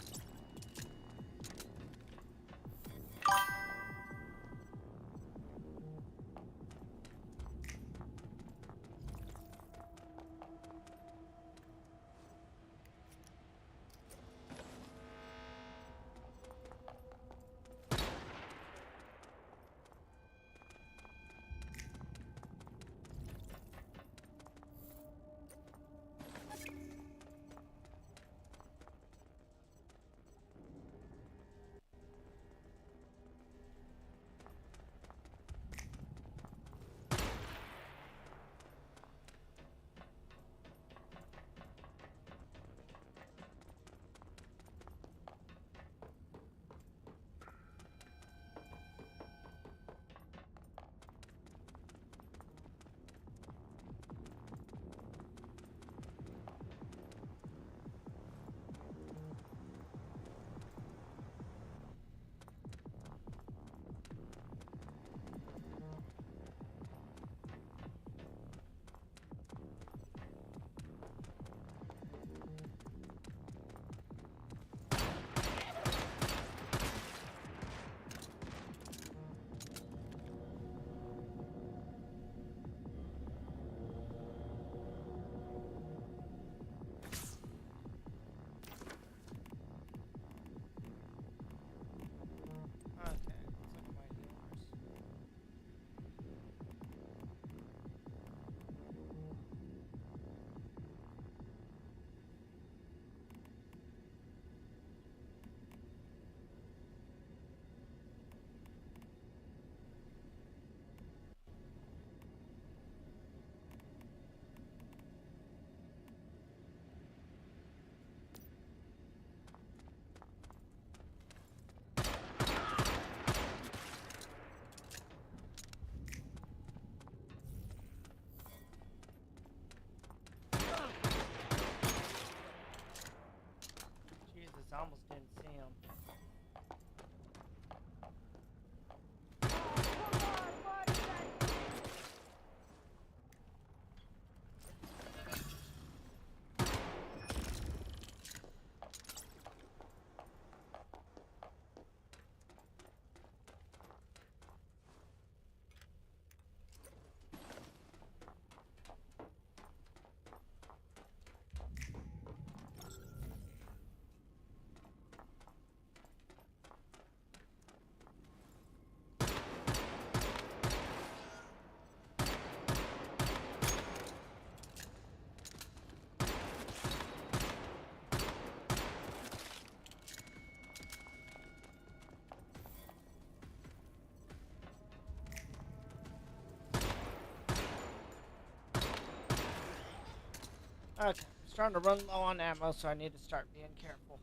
Okay, I'm starting to run low on ammo, so I need to start being careful.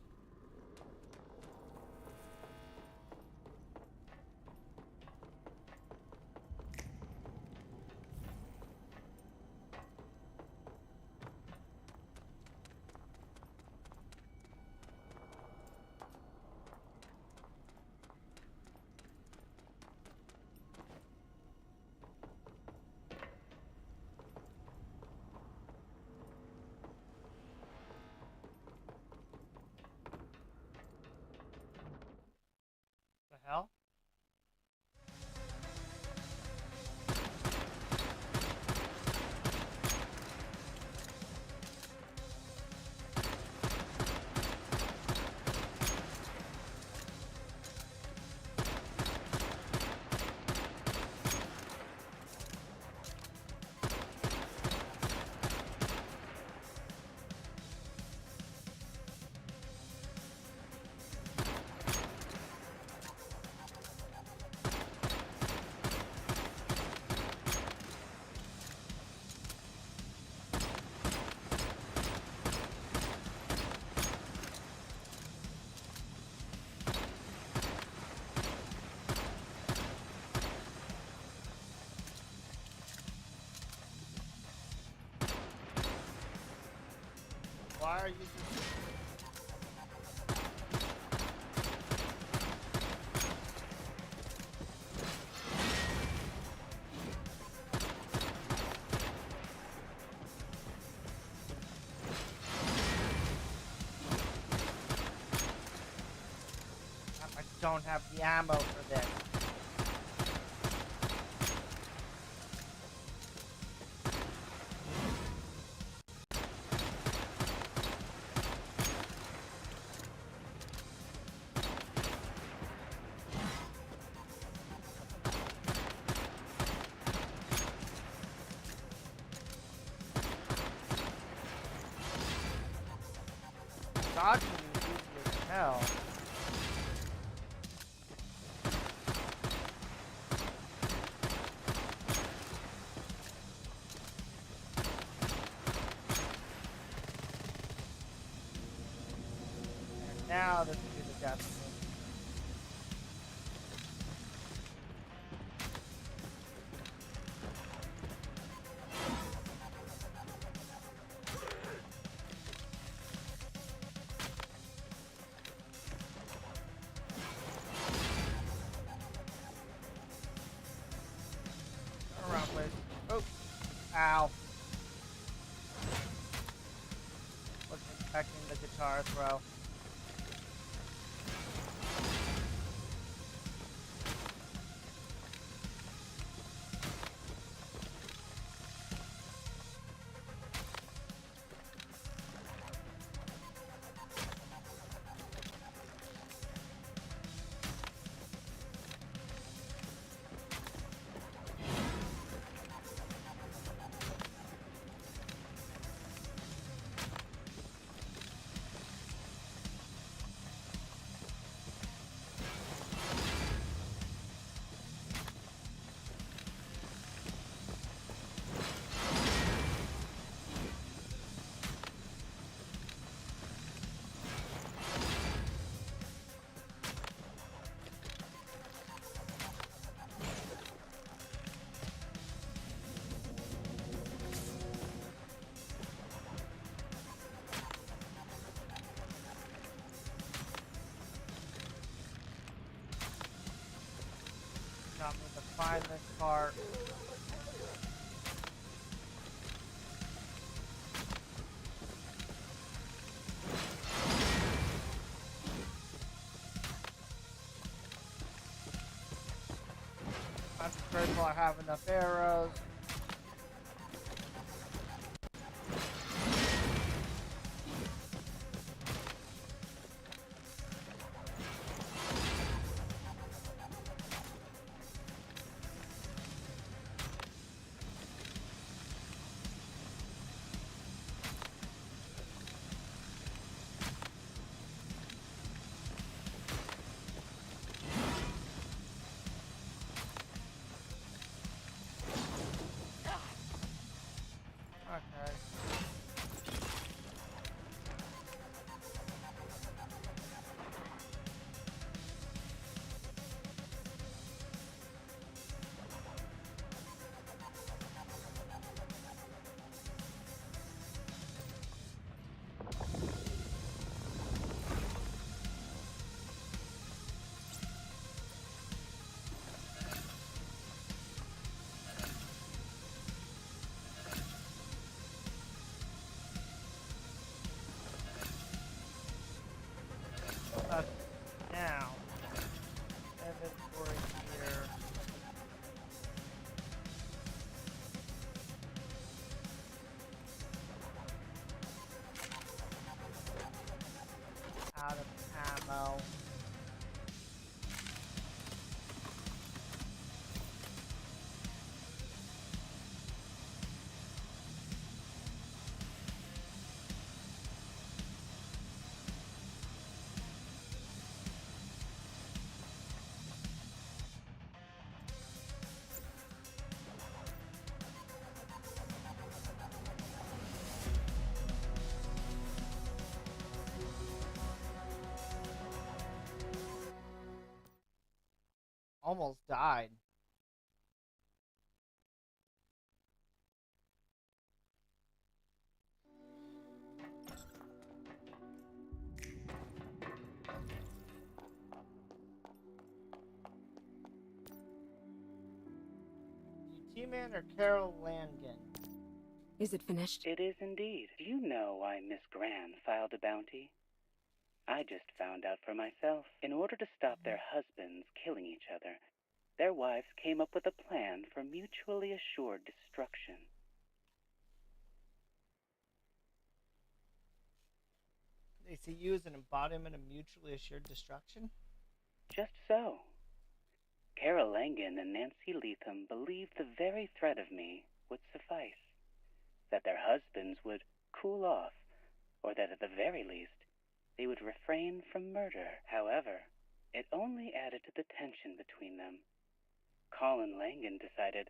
The hell? Why are you just... I don't have the ammo for this. Dodging is easy as hell. And now this will be the death of me. Turn around, please. Oh, ow. Wasn't expecting the guitar throw. Not me to find this part. I'm grateful I have enough arrows. almost died. T-Man or Carol Langan? Is it finished? It is indeed. Do you know why Miss Gran filed a bounty? I just found out for myself. In order to stop their husbands killing each other, their wives came up with a plan for mutually assured destruction. They see you as an embodiment of mutually assured destruction? Just so. Carol Langan and Nancy Leatham believed the very threat of me would suffice. That their husbands would cool off, or that at the very least, they would refrain from murder. However, it only added to the tension between them. Colin Langan decided,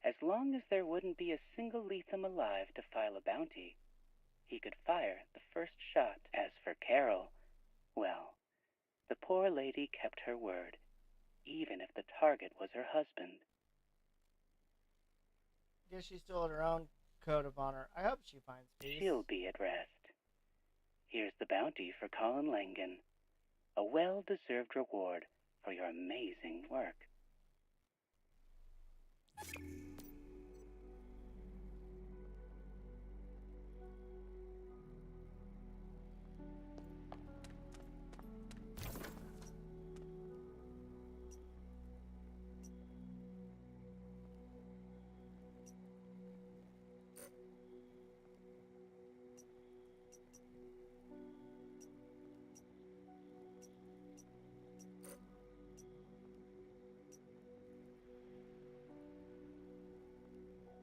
as long as there wouldn't be a single Leatham alive to file a bounty, he could fire the first shot. As for Carol, well, the poor lady kept her word, even if the target was her husband. Guess she still had her own code of honor. I hope she finds peace. She'll be at rest. Here's the bounty for Colin Langan. A well-deserved reward for your amazing work.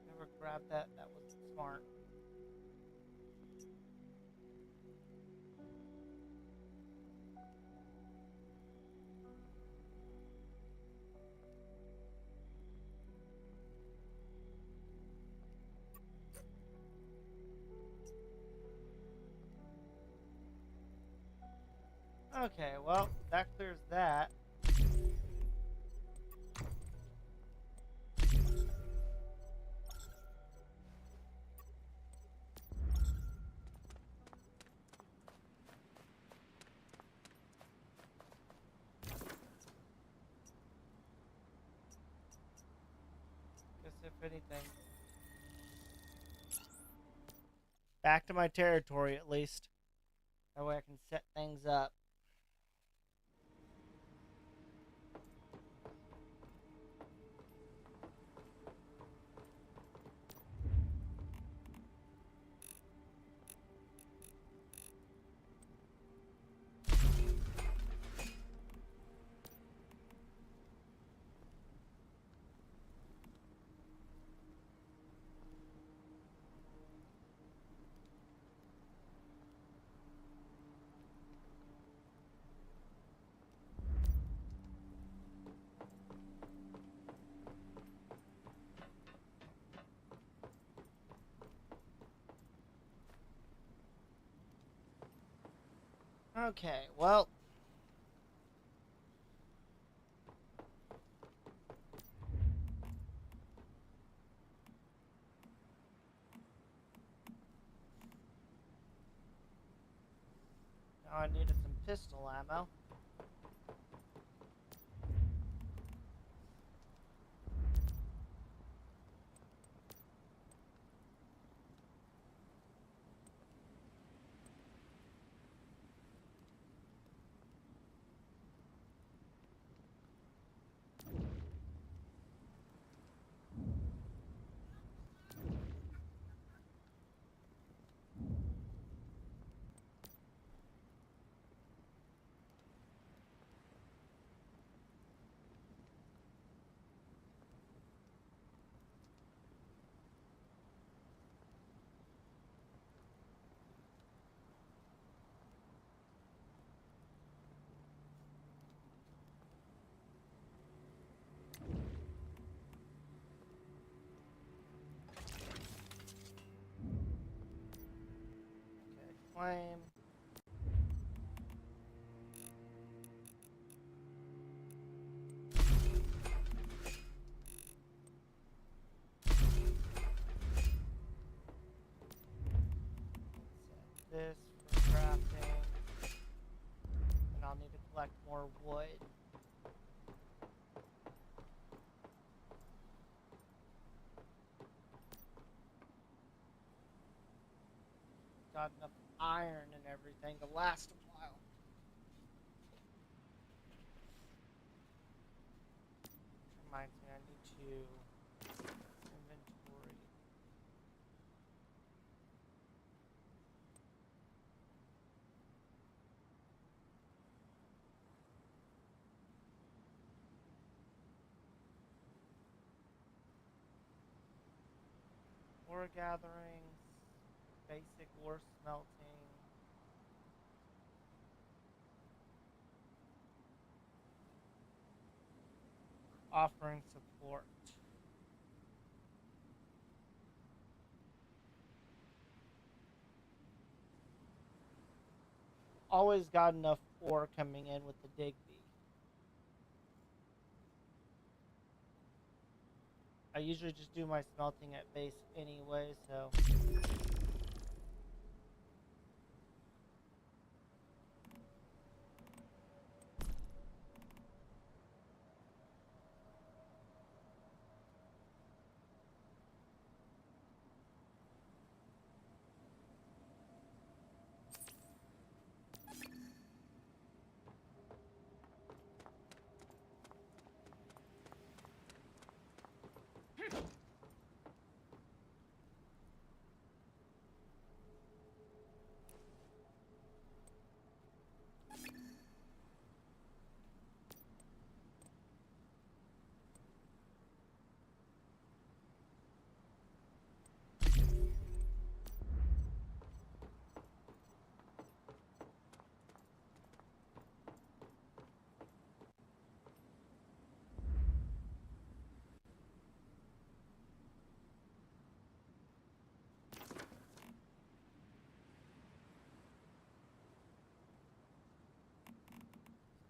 Never grabbed that. That was smart. Okay, well, that clears that. Guess if anything. Back to my territory at least. That way I can set things up. Okay, well. Now I needed some pistol ammo. Flame. this for crafting. And I'll need to collect more wood. Got enough iron and everything to last a while. Reminds me, I need to inventory. Ore gatherings, basic ore smelting. Offering support. Always got enough ore coming in with the Digby. I usually just do my smelting at base anyway, so.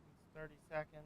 It's 30 seconds.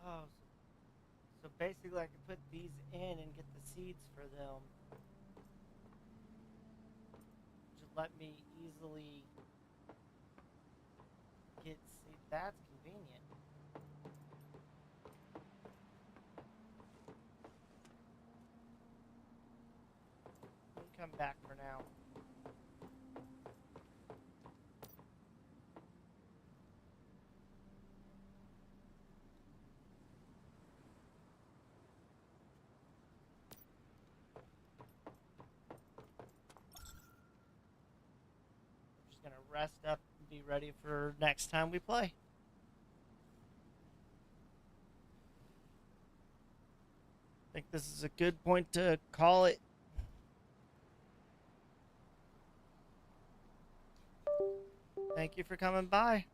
Oh, so basically I can put these in and get the seeds for them. Which would let me easily get seeds. That's convenient. Let me come back for now. Gonna rest up and be ready for next time we play. I think this is a good point to call it. Thank you for coming by.